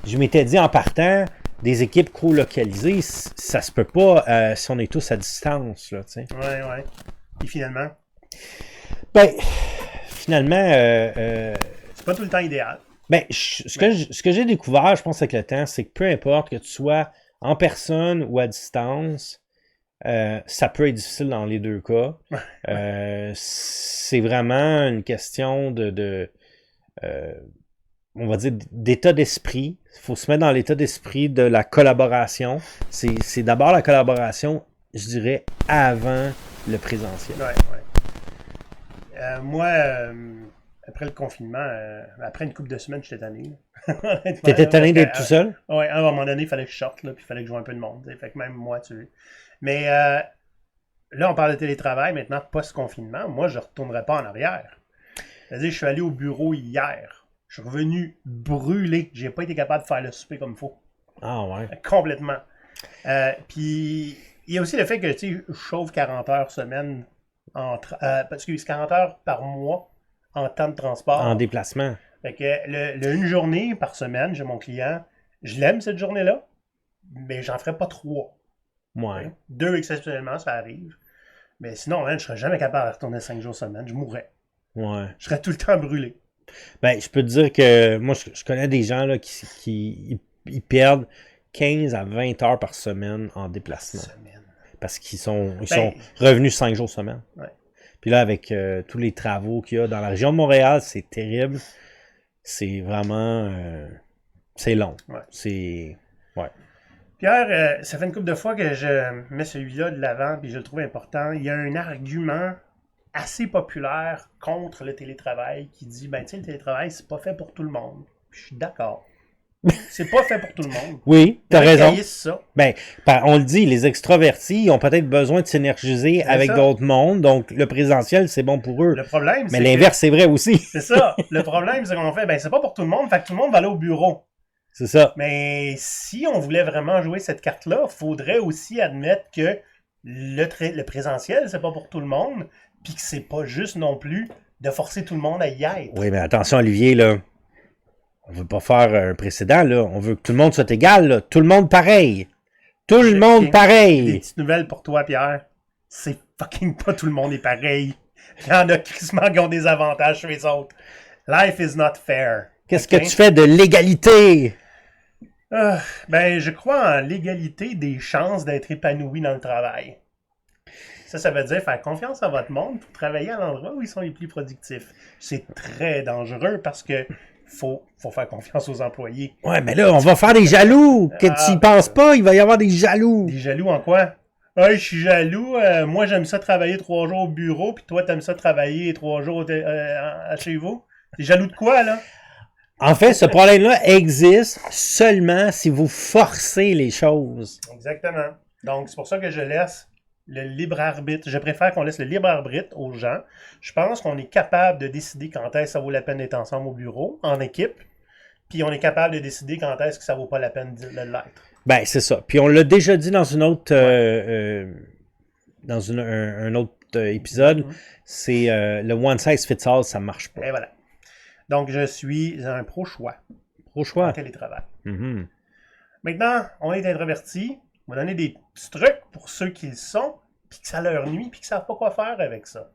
je m'étais dit en partant, des équipes co-localisées, ça se peut pas si on est tous à distance, là, tu sais. Ouais. Et finalement? Ben, finalement... c'est pas tout le temps idéal. Ben, ce que j'ai découvert, je pense, avec le temps, c'est que peu importe que tu sois en personne ou à distance, ça peut être difficile dans les deux cas. C'est vraiment une question on va dire, d'état d'esprit. Il faut se mettre dans l'état d'esprit de la collaboration. C'est d'abord la collaboration, je dirais, avant le présentiel. Moi, après le confinement, après une couple de semaines, j'étais tanné. T'étais tanné d'être tout seul? Oui, à un moment donné, il fallait que je sorte, là, puis il fallait que je joue un peu de monde. Fait que même moi, tu sais. Mais là, on parle de télétravail, maintenant, post-confinement. Moi, je ne retournerai pas en arrière. C'est-à-dire, je suis allé au bureau hier. Je suis revenu brûlé. J'ai pas été capable de faire le souper comme il faut. Ah ouais? Complètement. Puis, il y a aussi le fait que, tu sais, je chauffe 40 heures semaine, parce que c'est 40 heures par mois en temps de transport. En déplacement. Fait que une journée par semaine, j'ai mon client, je l'aime cette journée-là, mais j'en ferai pas 3. Ouais. 2 exceptionnellement, ça arrive. Mais sinon, je serais jamais capable de retourner 5 jours semaine. Je mourrais. Ouais. Je serais tout le temps brûlé. Ben, je peux te dire que moi, je connais des gens là, qui perdent 15 à 20 heures par semaine en déplacement. Parce qu'ils sont revenus 5 jours semaine. Ouais. Puis là, avec tous les travaux qu'il y a dans la région de Montréal, c'est terrible. C'est vraiment... c'est long. Ouais. C'est... Ouais. Pierre, ça fait une couple de fois que je mets celui-là de l'avant puis je le trouve important. Il y a un argument assez populaire contre le télétravail qui dit, ben tu sais, le télétravail, c'est pas fait pour tout le monde. Puis je suis d'accord. C'est pas fait pour tout le monde. Oui, t'as raison. Ça. Ben, on le dit, les extrovertis ont peut-être besoin de s'énergiser avec d'autres mondes, donc le présentiel, c'est bon pour eux. Le problème, mais l'inverse, c'est vrai aussi. C'est ça. Le problème, c'est qu'on fait, ben c'est pas pour tout le monde, fait que tout le monde va aller au bureau. C'est ça. Mais si on voulait vraiment jouer cette carte-là, il faudrait aussi admettre que le présentiel, c'est pas pour tout le monde, puis que c'est pas juste non plus de forcer tout le monde à y être. Oui, mais attention, Olivier, là. On veut pas faire un précédent, là. On veut que tout le monde soit égal, là. Tout le monde pareil. Tout le monde pareil. Des petites nouvelles pour toi, Pierre. C'est fucking pas tout le monde est pareil. Il y en a crissement qui ont des avantages sur les autres. Life is not fair. Qu'est-ce que tu fais de l'égalité? Ben, je crois en l'égalité des chances d'être épanoui dans le travail. Ça veut dire faire confiance à votre monde pour travailler à l'endroit où ils sont les plus productifs. C'est très dangereux parce que faut faire confiance aux employés. Ouais, mais là, on va faire des jaloux. Que tu y penses pas, il va y avoir des jaloux. Des jaloux en quoi? Je suis jaloux. Moi, j'aime ça travailler 3 jours au bureau, puis toi, t'aimes ça travailler 3 jours chez vous. T'es jaloux de quoi, là? En fait, ce problème-là existe seulement si vous forcez les choses. Exactement. Donc, c'est pour ça que je laisse le libre arbitre. Je préfère qu'on laisse le libre arbitre aux gens. Je pense qu'on est capable de décider quand est-ce que ça vaut la peine d'être ensemble au bureau, en équipe. Puis on est capable de décider quand est-ce que ça vaut pas la peine de l'être. Ben, c'est ça. Puis on l'a déjà dit dans une autre un autre épisode. C'est le one size fits all, ça marche pas. Et voilà. Donc je suis un pro-choix. Pro-choix. En télétravail. Maintenant, on est introverti. On va donner des petits trucs pour ceux qui le sont, puis que ça leur nuit, puis qu'ils ne savent pas quoi faire avec ça.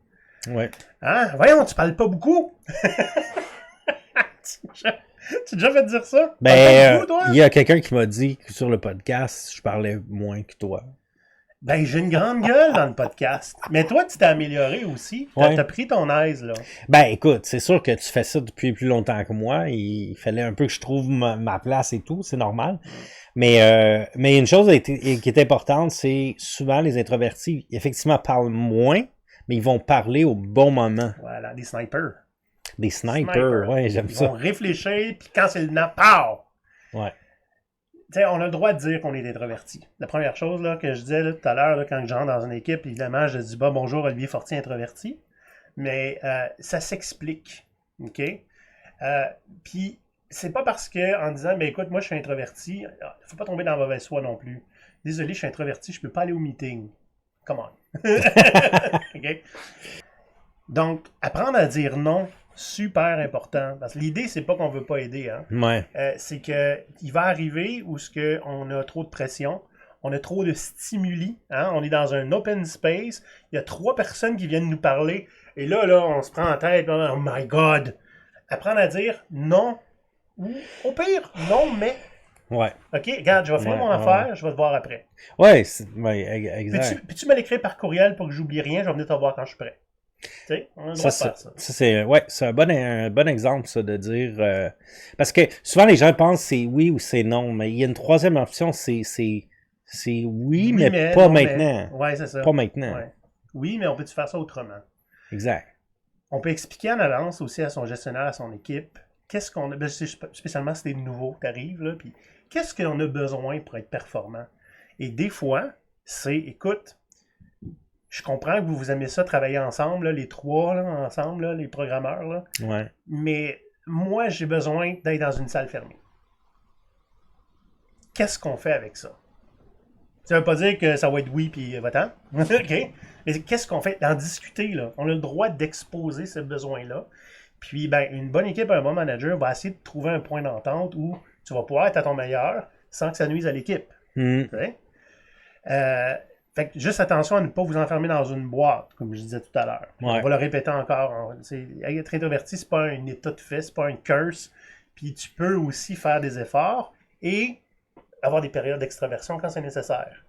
Ouais. Hein? Voyons, tu parles pas beaucoup. Tu as déjà fait dire ça? Ben, il y a quelqu'un qui m'a dit que sur le podcast, je parlais moins que toi. Ben, j'ai une grande gueule dans le podcast. Mais toi, tu t'es amélioré aussi. T'as pris ton aise, là. Ben, écoute, c'est sûr que tu fais ça depuis plus longtemps que moi. Il fallait un peu que je trouve ma place et tout. C'est normal. Mais une chose qui est importante, c'est souvent les introvertis, effectivement, parlent moins, mais ils vont parler au bon moment. Voilà, des snipers. Des snipers, ouais, j'aime ça. Ils vont réfléchir, puis quand c'est le temps, pow! Ouais. Tu sais, on a le droit de dire qu'on est introverti. La première chose là, que je disais là, tout à l'heure, là, quand j'entre dans une équipe, évidemment, je dis bonjour Olivier Fortier, introverti. Mais ça s'explique. OK? Puis, c'est pas parce que, en disant, ben écoute, moi je suis introverti, il faut pas tomber dans la mauvaise foi non plus. Désolé, je suis introverti, je peux pas aller au meeting. Come on. OK? Donc, apprendre à dire non, super important. Parce que l'idée, c'est pas qu'on veut pas aider. Hein? Ouais. C'est qu'il va arriver où on a trop de pression, on a trop de stimuli. Hein? On est dans un open space, il y a 3 personnes qui viennent nous parler, et là, on se prend en tête, oh my God! Apprendre à dire non, ou au pire, non, mais... Ouais. OK, regarde, je vais finir mon affaire, je vais te voir après. Ouais, exact. Peux-tu me l'écrire par courriel pour que j'oublie rien, je vais venir te voir quand je suis prêt. Tu sais, on a le droit de faire ça. C'est un bon exemple, ça, de dire... parce que souvent, les gens pensent c'est oui ou c'est non, mais il y a une troisième option, c'est oui, mais pas non, maintenant. Ouais, c'est ça. Pas maintenant. Ouais. Oui, mais on peut-tu faire ça autrement? Exact. On peut expliquer en avance aussi à son gestionnaire, à son équipe, qu'est-ce qu'on a, spécialement si t'es nouveau, t'arrives, là, puis qu'est-ce qu'on a besoin pour être performant? Et des fois, écoute, je comprends que vous aimez ça, travailler ensemble, là, les 3, là, ensemble, là, les programmeurs, là, ouais. Mais moi, j'ai besoin d'être dans une salle fermée. Qu'est-ce qu'on fait avec ça? Ça veut pas dire que ça va être oui, puis va-t'en. OK? Mais qu'est-ce qu'on fait? D'en discuter, là. On a le droit d'exposer ce besoin-là. Puis, ben, une bonne équipe, un bon manager va essayer de trouver un point d'entente où tu vas pouvoir être à ton meilleur sans que ça nuise à l'équipe. Fait que juste attention à ne pas vous enfermer dans une boîte, comme je disais tout à l'heure. Ouais. On va le répéter encore. Être introverti, c'est pas un état de fait, c'est pas un curse. Puis tu peux aussi faire des efforts et avoir des périodes d'extraversion quand c'est nécessaire.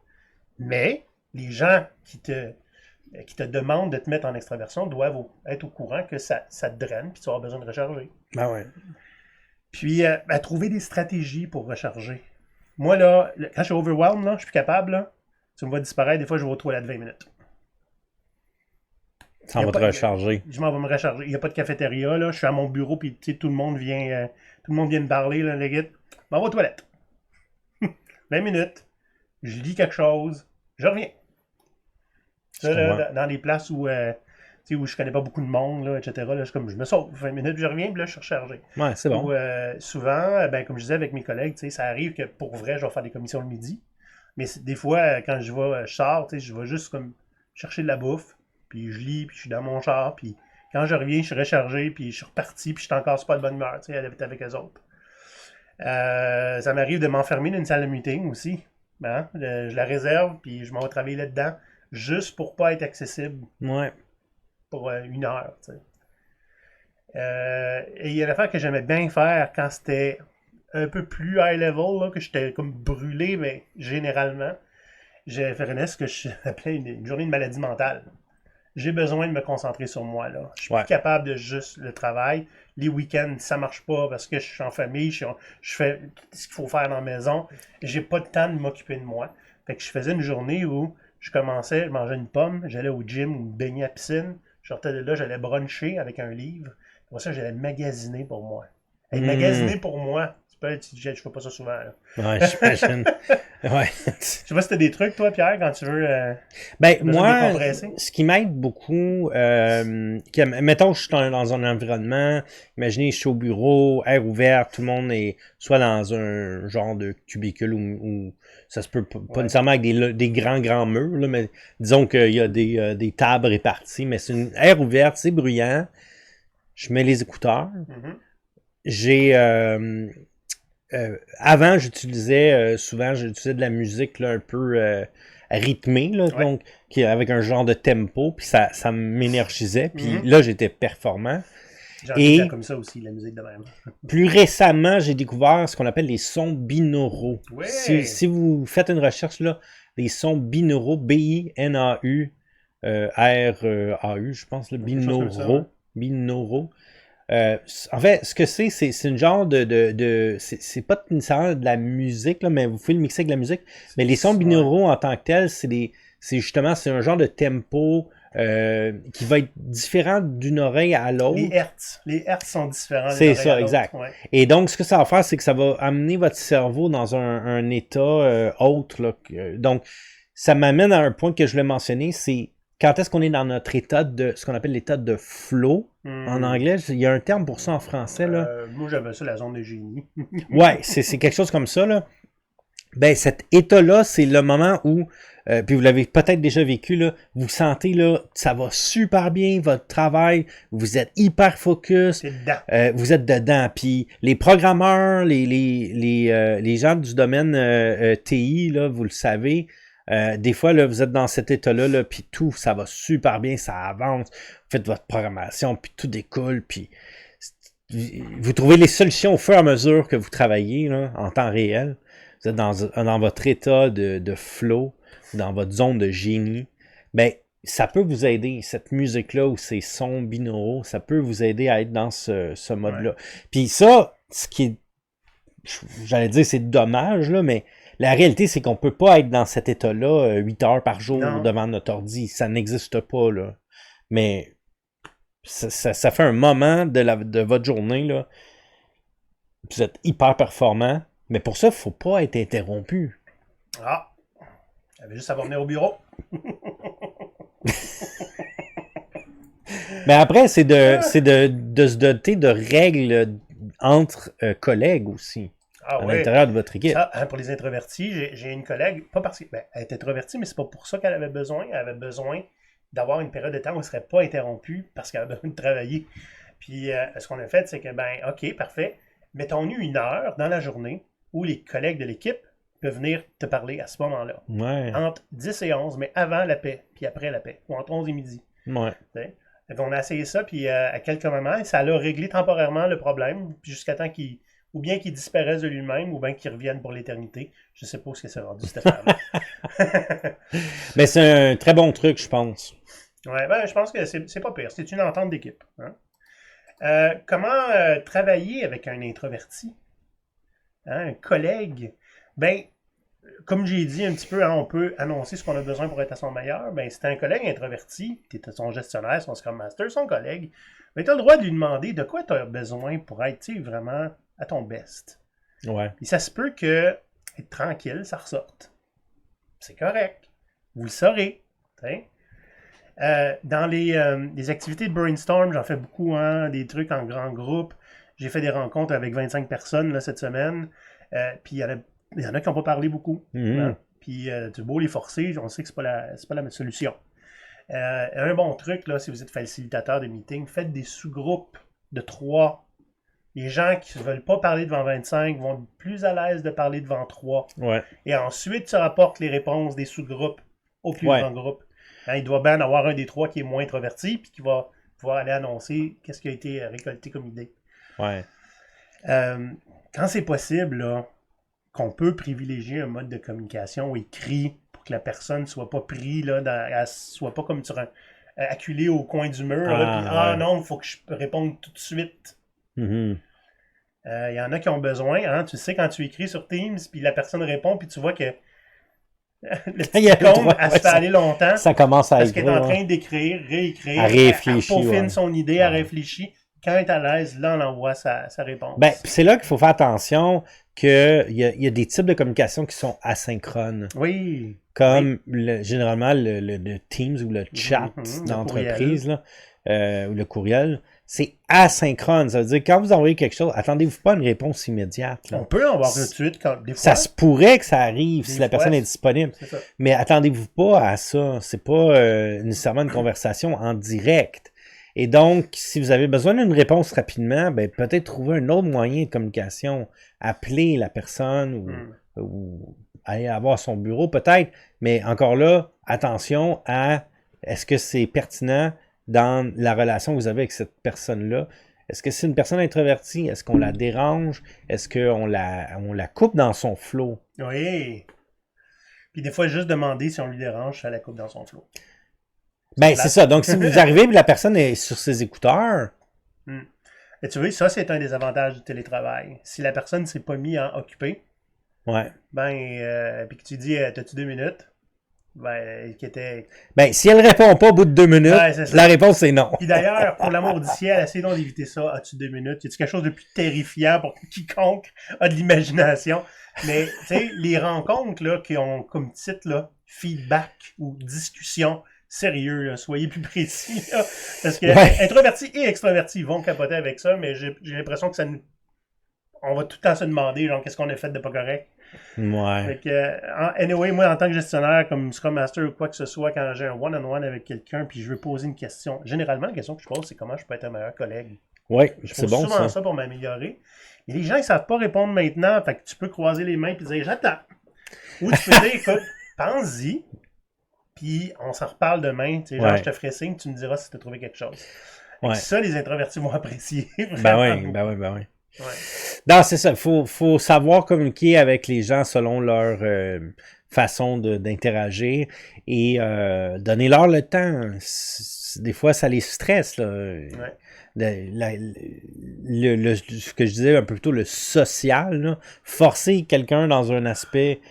Mais les gens qui te demandent de te mettre en extraversion doivent être au courant que ça te draine puis tu vas avoir besoin de recharger. Ben ouais. Puis, trouver des stratégies pour recharger. Moi, là, quand je suis overwhelmed, là, je suis plus capable, là, tu me vois disparaître, des fois, je vais aux toilettes 20 minutes. Ça va te recharger. Je m'en vais me recharger. Il n'y a pas de cafétéria, là, je suis à mon bureau, puis tout le monde vient me parler, là, les gars. Je m'en vais aux toilettes. 20 minutes, je lis quelque chose, je reviens. Ça, là, dans les places où je connais pas beaucoup de monde, là, etc., là, je me sauve 20 minutes, je reviens, puis là, je suis rechargé. Ouais, c'est bon. Ou, souvent, comme je disais avec mes collègues, ça arrive que pour vrai, je vais faire des commissions le midi. Mais des fois, quand je sors, je vais juste comme chercher de la bouffe, puis je lis, puis je suis dans mon char, puis quand je reviens, je suis rechargé, puis je suis reparti, puis je suis encore pas de bonne humeur, avec eux autres. Ça m'arrive de m'enfermer dans une salle de meeting aussi. Hein? Je la réserve, puis je m'en vais travailler là-dedans, juste pour pas être accessible pour 1 heure. Et il y a une affaire que j'aimais bien faire quand c'était un peu plus high level, là, que j'étais comme brûlé, mais généralement, j'ai fait ce que j'appelais une journée de maladie mentale. J'ai besoin de me concentrer sur moi. Là. Je suis plus capable de juste le travail. Les week-ends, ça marche pas parce que je suis en famille, je fais ce qu'il faut faire dans la maison. J'ai pas de temps de m'occuper de moi. Fait que je faisais une journée où je mangeais une pomme, j'allais au gym ou me baignais à la piscine. Je sortais de là, j'allais bruncher avec un livre. Pour ça, j'allais magasiner pour moi. Magasiner pour moi. Je fais pas ça souvent. Là. Ouais, j'imagine. Ouais. Je sais pas si t'as des trucs, toi, Pierre, quand tu veux. Moi, ce qui m'aide beaucoup, mettons, je suis dans un environnement, imaginez, je suis au bureau, air ouvert, tout le monde est soit dans un genre de cubicule où ça se peut pas nécessairement avec des grands murs, là, mais disons qu'il y a des tables réparties, mais c'est une air ouverte, c'est bruyant. Je mets les écouteurs. J'ai avant, j'utilisais souvent de la musique là, un peu rythmée, là, donc avec un genre de tempo, puis ça m'énergisait, puis là, j'étais performant. J'ai comme ça aussi, la musique de même. Plus récemment, j'ai découvert ce qu'on appelle les sons binauraux. Ouais. Si vous faites une recherche, là, les sons binauraux, B-I-N-A-U, R-A-U, je pense, là, binauraux. En fait, ce que c'est une genre c'est pas nécessairement de la musique, là, mais vous pouvez le mixer avec de la musique. Mais les sons binauraux en tant que tels, c'est un genre de tempo qui va être différent d'une oreille à l'autre. Les hertz sont différents. C'est ça, exact. Ouais. Et donc, ce que ça va faire, c'est que ça va amener votre cerveau dans un état autre. Là. Donc, ça m'amène à un point que je voulais mentionner, c'est quand est-ce qu'on est dans notre état de, ce qu'on appelle l'état de flow. En anglais, il y a un terme pour ça en français. Là. Moi, j'avais ça, la zone de génie. Ouais, c'est quelque chose comme ça. Là. Ben, cet état-là, c'est le moment où, puis vous l'avez peut-être déjà vécu, là, vous sentez, là, ça va super bien, votre travail, vous êtes hyper focus, vous êtes dedans. Puis les programmeurs, les gens du domaine TI, là, vous le savez, des fois, là, vous êtes dans cet état-là, là, puis tout, ça va super bien, ça avance, vous faites votre programmation, puis tout découle, puis vous trouvez les solutions au fur et à mesure que vous travaillez, là, en temps réel. Vous êtes dans votre état de flow, dans votre zone de génie, ben ça peut vous aider, cette musique-là ou ces sons binauraux, ça peut vous aider à être dans ce mode-là. Ouais. Puis ça, ce qui est, j'allais dire c'est dommage, là, mais la réalité, c'est qu'on peut pas être dans cet état-là 8 heures par jour devant notre ordi. Ça n'existe pas, là. Mais ça fait un moment de votre journée, là. Vous êtes hyper performant. Mais pour ça, il ne faut pas être interrompu. Ah! Il avait juste à venir au bureau. Mais après, c'est de se doter de règles entre collègues aussi. À l'intérieur de votre équipe. Ça, hein, pour les introvertis, j'ai une collègue, pas parce qu'elle est introvertie, mais c'est pas pour ça qu'elle avait besoin. Elle avait besoin d'avoir une période de temps où elle ne serait pas interrompue parce qu'elle avait besoin de travailler. Puis ce qu'on a fait, c'est que, OK, parfait. Mettons-nous 1 heure dans la journée où les collègues de l'équipe peuvent venir te parler à ce moment-là. Ouais. Entre 10 et 11, mais avant la paix, puis après la paix, ou entre 11 et midi. Ouais. On a essayé ça, puis à quelques moments, ça a réglé temporairement le problème, puis jusqu'à temps qu'il ou bien qu'il disparaisse de lui-même, ou bien qu'il revienne pour l'éternité. Je sais pas où c'est rendu, cette affaire-là. Mais c'est un très bon truc, je pense. Ouais, je pense que c'est pas pire. C'est une entente d'équipe. Hein? Comment travailler avec un introverti? Hein, un collègue, comme j'ai dit un petit peu, hein, on peut annoncer ce qu'on a besoin pour être à son meilleur. Si t'es un collègue introverti, tu es son gestionnaire, son Scrum Master, son collègue, tu as le droit de lui demander de quoi tu as besoin pour être vraiment à ton best. Ouais. Et ça se peut que être tranquille, ça ressorte. C'est correct. Vous le saurez. Dans les activités de brainstorm, j'en fais beaucoup, hein, des trucs en grand groupe. J'ai fait des rencontres avec 25 personnes là, cette semaine. Puis il y en a qui n'ont pas parlé beaucoup. Hein? Puis tu beau les forcer, on sait que c'est pas la solution. Un bon truc, là, si vous êtes facilitateur de meeting, faites des sous-groupes de 3. Les gens qui ne veulent pas parler devant 25 vont être plus à l'aise de parler devant 3. Ouais. Et ensuite, tu rapportes les réponses des sous-groupes au plus grand groupe. Hein, il doit bien avoir un des 3 qui est moins introverti puis qui va pouvoir aller annoncer qu'est-ce qui a été récolté comme idée. Ouais. Quand c'est possible, là, qu'on peut privilégier un mode de communication écrit pour que la personne ne soit pas prise, là, soit pas comme acculée au coin du mur. Non, il faut que je réponde tout de suite. Mm-hmm. Il y en a qui ont besoin. Hein, tu sais, quand tu écris sur Teams, puis la personne répond, puis tu vois que le petit compte, elle se fait aller longtemps. Ça commence à parce qu'elle est en train d'écrire, réécrire. Elle réfléchit. Elle peaufine son idée, elle réfléchit. Quand elle est à l'aise, là, on envoie sa réponse. C'est là qu'il faut faire attention qu'il y a des types de communication qui sont asynchrones. Oui. Comme généralement le Teams ou le chat d'entreprise, là, ou le courriel. C'est asynchrone. Ça veut dire quand vous envoyez quelque chose, attendez-vous pas à une réponse immédiate. Là. On peut en avoir tout de suite. Des fois, ça se pourrait que ça arrive si la personne est disponible. Mais attendez-vous pas à ça. C'est pas nécessairement une conversation en direct. Et donc, si vous avez besoin d'une réponse rapidement, peut-être trouver un autre moyen de communication. Appeler la personne ou aller avoir son bureau peut-être. Mais encore là, attention à est-ce que c'est pertinent dans la relation que vous avez avec cette personne-là. Est-ce que c'est une personne introvertie? Est-ce qu'on la dérange? Est-ce qu'on la coupe dans son flow? Oui. Puis des fois, juste demander si on lui dérange, ça la coupe dans son flow. C'est ça. Donc, si vous arrivez et la personne est sur ses écouteurs... Et tu vois, ça, c'est un des avantages du télétravail. Si la personne ne s'est pas mise en occupé, puis que tu dis, t'as-tu 2 minutes? qui était... Ben, si elle répond pas au bout de 2 minutes, la réponse est non. Puis d'ailleurs, pour l'amour du ciel, essayez donc d'éviter ça. As-tu 2 minutes? Y a-t-il quelque chose de plus terrifiant pour quiconque a de l'imagination? Mais, tu sais, les rencontres, là, qui ont comme titre, là, feedback ou discussion, sérieux, là, soyez plus précis, là, parce que introvertis et extravertis vont capoter avec ça, mais j'ai l'impression que ça nous... On va tout le temps se demander, genre, qu'est-ce qu'on a fait de pas correct. Ouais. Fait que, anyway, moi, en tant que gestionnaire, comme Scrum Master ou quoi que ce soit, quand j'ai un one-on-one avec quelqu'un, puis je veux poser une question, généralement, la question que je pose, c'est comment je peux être un meilleur collègue. Oui, c'est bon, souvent ça pour m'améliorer. Mais les gens, ils savent pas répondre maintenant, fait que tu peux croiser les mains et dire « j'attends ». Ou tu peux dire « écoute, pense-y ». Puis on s'en reparle demain. Tu sais, genre, je te ferai signe, tu me diras si tu as trouvé quelque chose. Ouais. Ça, les introvertis vont apprécier. Ben oui. Ouais. Non, c'est ça. Faut savoir communiquer avec les gens selon leur façon d'interagir et donner-leur le temps. Des fois, ça les stresse. Là. Ouais. Ce que je disais un peu plus tôt, le social. Là. Forcer quelqu'un dans un aspect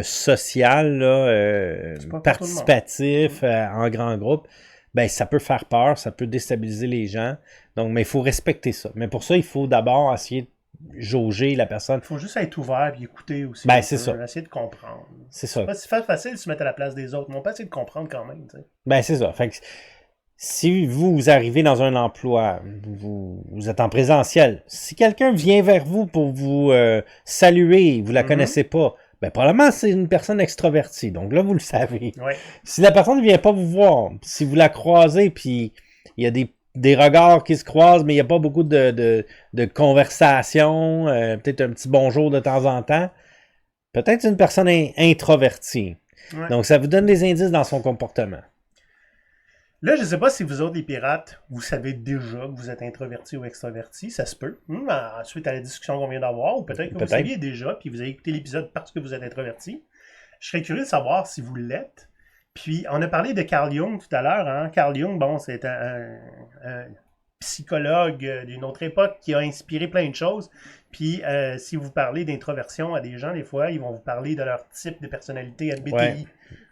social, là, participatif, en grand groupe, ben ça peut faire peur, ça peut déstabiliser les gens. Donc, mais il faut respecter ça. Mais pour ça, il faut d'abord essayer de jauger la personne. Il faut juste être ouvert et écouter aussi. Ben, c'est ça. Essayer de comprendre. C'est ça. C'est pas si facile de se mettre à la place des autres, mais on peut essayer de comprendre quand même. T'sais. Ben, c'est ça. Fait que, si vous arrivez dans un emploi, vous êtes en présentiel, si quelqu'un vient vers vous pour vous saluer, vous la connaissez pas, ben probablement c'est une personne extravertie. Donc là, vous le savez. Ouais. Si la personne ne vient pas vous voir, si vous la croisez, puis il y a des regards qui se croisent, mais il n'y a pas beaucoup de conversation, peut-être un petit bonjour de temps en temps, peut-être c'est une personne introvertie. Ouais. Donc ça vous donne des indices dans son comportement. Là, je ne sais pas si vous autres, les pirates, vous savez déjà que vous êtes introverti ou extraverti. Ça se peut. Ensuite, à la discussion qu'on vient d'avoir, ou peut-être que vous saviez déjà, puis vous avez écouté l'épisode parce que vous êtes introverti. Je serais curieux de savoir si vous l'êtes. Puis, on a parlé de Carl Jung tout à l'heure. Hein? Carl Jung, bon, c'est un psychologue d'une autre époque qui a inspiré plein de choses. Puis, si vous parlez d'introversion à des gens, des fois, ils vont vous parler de leur type de personnalité MBTI. Ouais.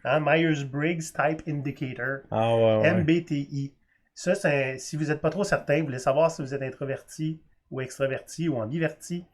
Hein? Myers-Briggs Type Indicator. Ah, ouais. MBTI. Ça, si vous n'êtes pas trop certain, vous voulez savoir si vous êtes introverti ou extraverti ou ambiverti,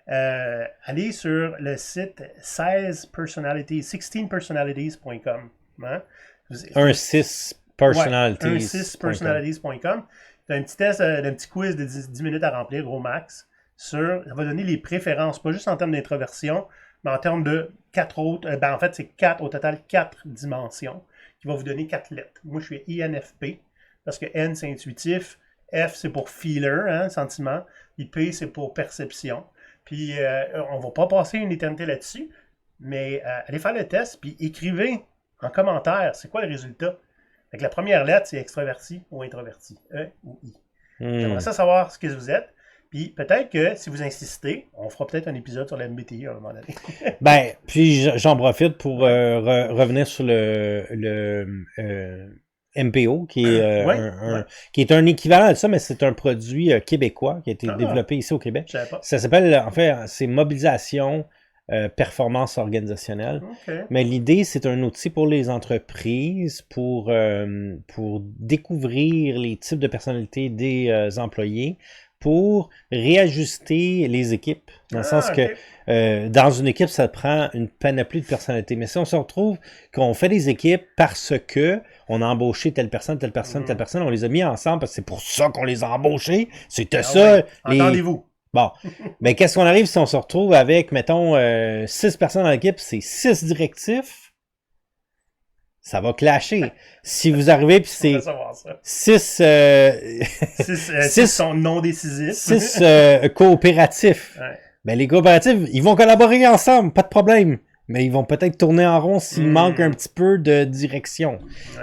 allez sur le site 16personalities.com. Hein? 16personalities.com. Tu as un petit test, un petit quiz de 10 minutes à remplir, gros max. Ça va donner les préférences, pas juste en termes d'introversion, mais en termes de 4 autres. En fait, c'est au total 4 dimensions qui vont vous donner 4 lettres. Moi, je suis INFP, parce que N, c'est intuitif. F, c'est pour feeler, hein, sentiment. Et P, c'est pour perception. Puis, on ne va pas passer une éternité là-dessus, mais allez faire le test, puis écrivez en commentaire, c'est quoi le résultat? Fait la première lettre, c'est extraverti ou introverti. E ou I. J'aimerais ça savoir ce que vous êtes. Puis peut-être que si vous insistez, on fera peut-être un épisode sur la MBTI à un moment donné. Ben, puis j'en profite pour revenir sur le MPO, qui est, qui est un équivalent de ça, mais c'est un produit québécois qui a été développé ici au Québec. Je savais pas. Ça s'appelle, en fait, c'est mobilisation performance organisationnelle. Okay. Mais l'idée, c'est un outil pour les entreprises pour découvrir les types de personnalités des employés, pour réajuster les équipes. Dans le sens que dans une équipe, ça prend une panoplie de personnalités. Mais si on se retrouve qu'on fait des équipes parce que on a embauché telle personne, on les a mis ensemble parce que c'est pour ça qu'on les a embauchés. C'était ça. Ouais. Entendez-vous. Bon, mais qu'est-ce qu'on arrive si on se retrouve avec, mettons, 6 personnes dans l'équipe, c'est 6 directifs, ça va clasher. Si vous arrivez puis c'est 6 sont non décisifs, 6 coopératifs, ben les coopératifs, ils vont collaborer ensemble, pas de problème. Mais ils vont peut-être tourner en rond s'il manque un petit peu de direction.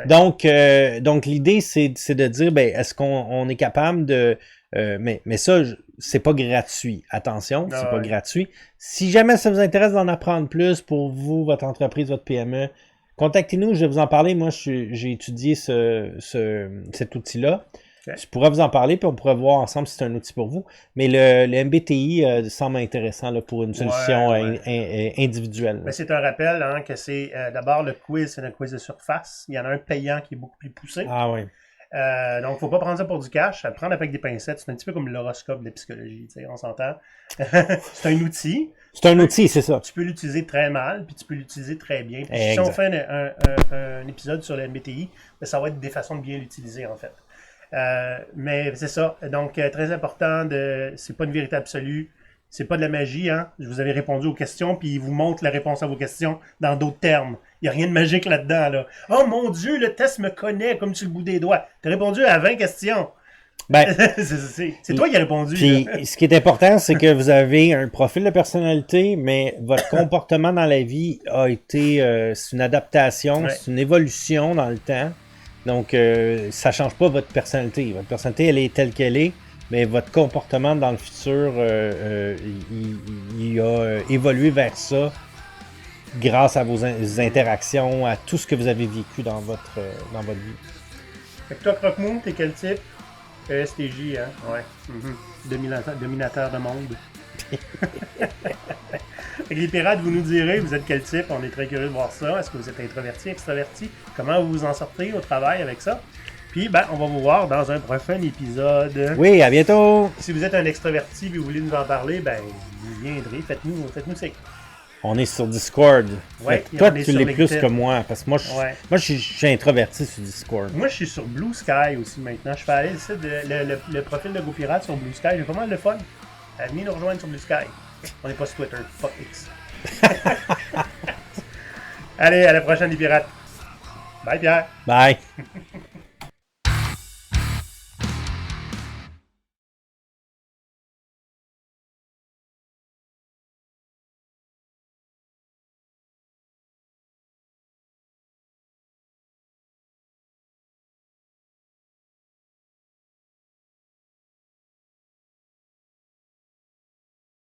Donc l'idée, c'est de dire, ben, est-ce qu'on est capable de... mais ça, c'est pas gratuit. Attention, c'est pas gratuit. Si jamais ça vous intéresse d'en apprendre plus pour vous, votre entreprise, votre PME, contactez-nous, je vais vous en parler. Moi, j'ai étudié cet outil-là. Okay. Je pourrais vous en parler, puis on pourrait voir ensemble si c'est un outil pour vous. Mais le MBTI semble intéressant là, pour une solution individuelle. Ben, c'est un rappel hein, que c'est d'abord le quiz, c'est un quiz de surface. Il y en a un payant qui est beaucoup plus poussé. Ah oui. Donc, il ne faut pas prendre ça pour du cash. À le prendre avec des pincettes, c'est un petit peu comme l'horoscope de la psychologie, on s'entend. C'est un outil. C'est un outil, c'est ça. Tu peux l'utiliser très mal, puis tu peux l'utiliser très bien. Puis si on fait un épisode sur le MBTI, ben, ça va être des façons de bien l'utiliser, en fait. Mais c'est ça. Donc, très important, c'est pas une vérité absolue. C'est pas de la magie, hein. Je vous avais répondu aux questions, puis il vous montre la réponse à vos questions dans d'autres termes. Il n'y a rien de magique là-dedans, là. Oh mon Dieu, le test me connaît comme sur le bout des doigts. Tu as répondu à 20 questions. Ben, c'est toi qui as répondu. Puis, ce qui est important, c'est que vous avez un profil de personnalité, mais votre comportement dans la vie a été... c'est une adaptation, c'est une évolution dans le temps. Donc, ça ne change pas votre personnalité. Votre personnalité, elle est telle qu'elle est. Mais votre comportement dans le futur, il a évolué vers ça grâce à vos interactions, à tout ce que vous avez vécu dans votre vie. Fait que toi, Croque-Mou, t'es quel type? ESTJ, hein? Ouais. Dominateur de monde. Avec les pirates, vous nous direz, vous êtes quel type? On est très curieux de voir ça. Est-ce que vous êtes introverti, extraverti? Comment vous vous en sortez au travail avec ça? Puis, on va vous voir dans un prochain épisode. Oui, à bientôt! Si vous êtes un extraverti et vous voulez nous en parler, vous viendrez. Faites-nous signe. On est sur Discord. Ouais, toi, tu l'es plus que moi. Parce que moi, je suis introverti sur Discord. Moi, je suis sur Blue Sky aussi maintenant. Je fais aller le profil de GoPirate sur Blue Sky. J'ai pas mal de fun. Venez nous rejoindre sur Blue Sky. On n'est pas sur Twitter. Fuck X. Allez, à la prochaine, les pirates. Bye, Pierre. Bye.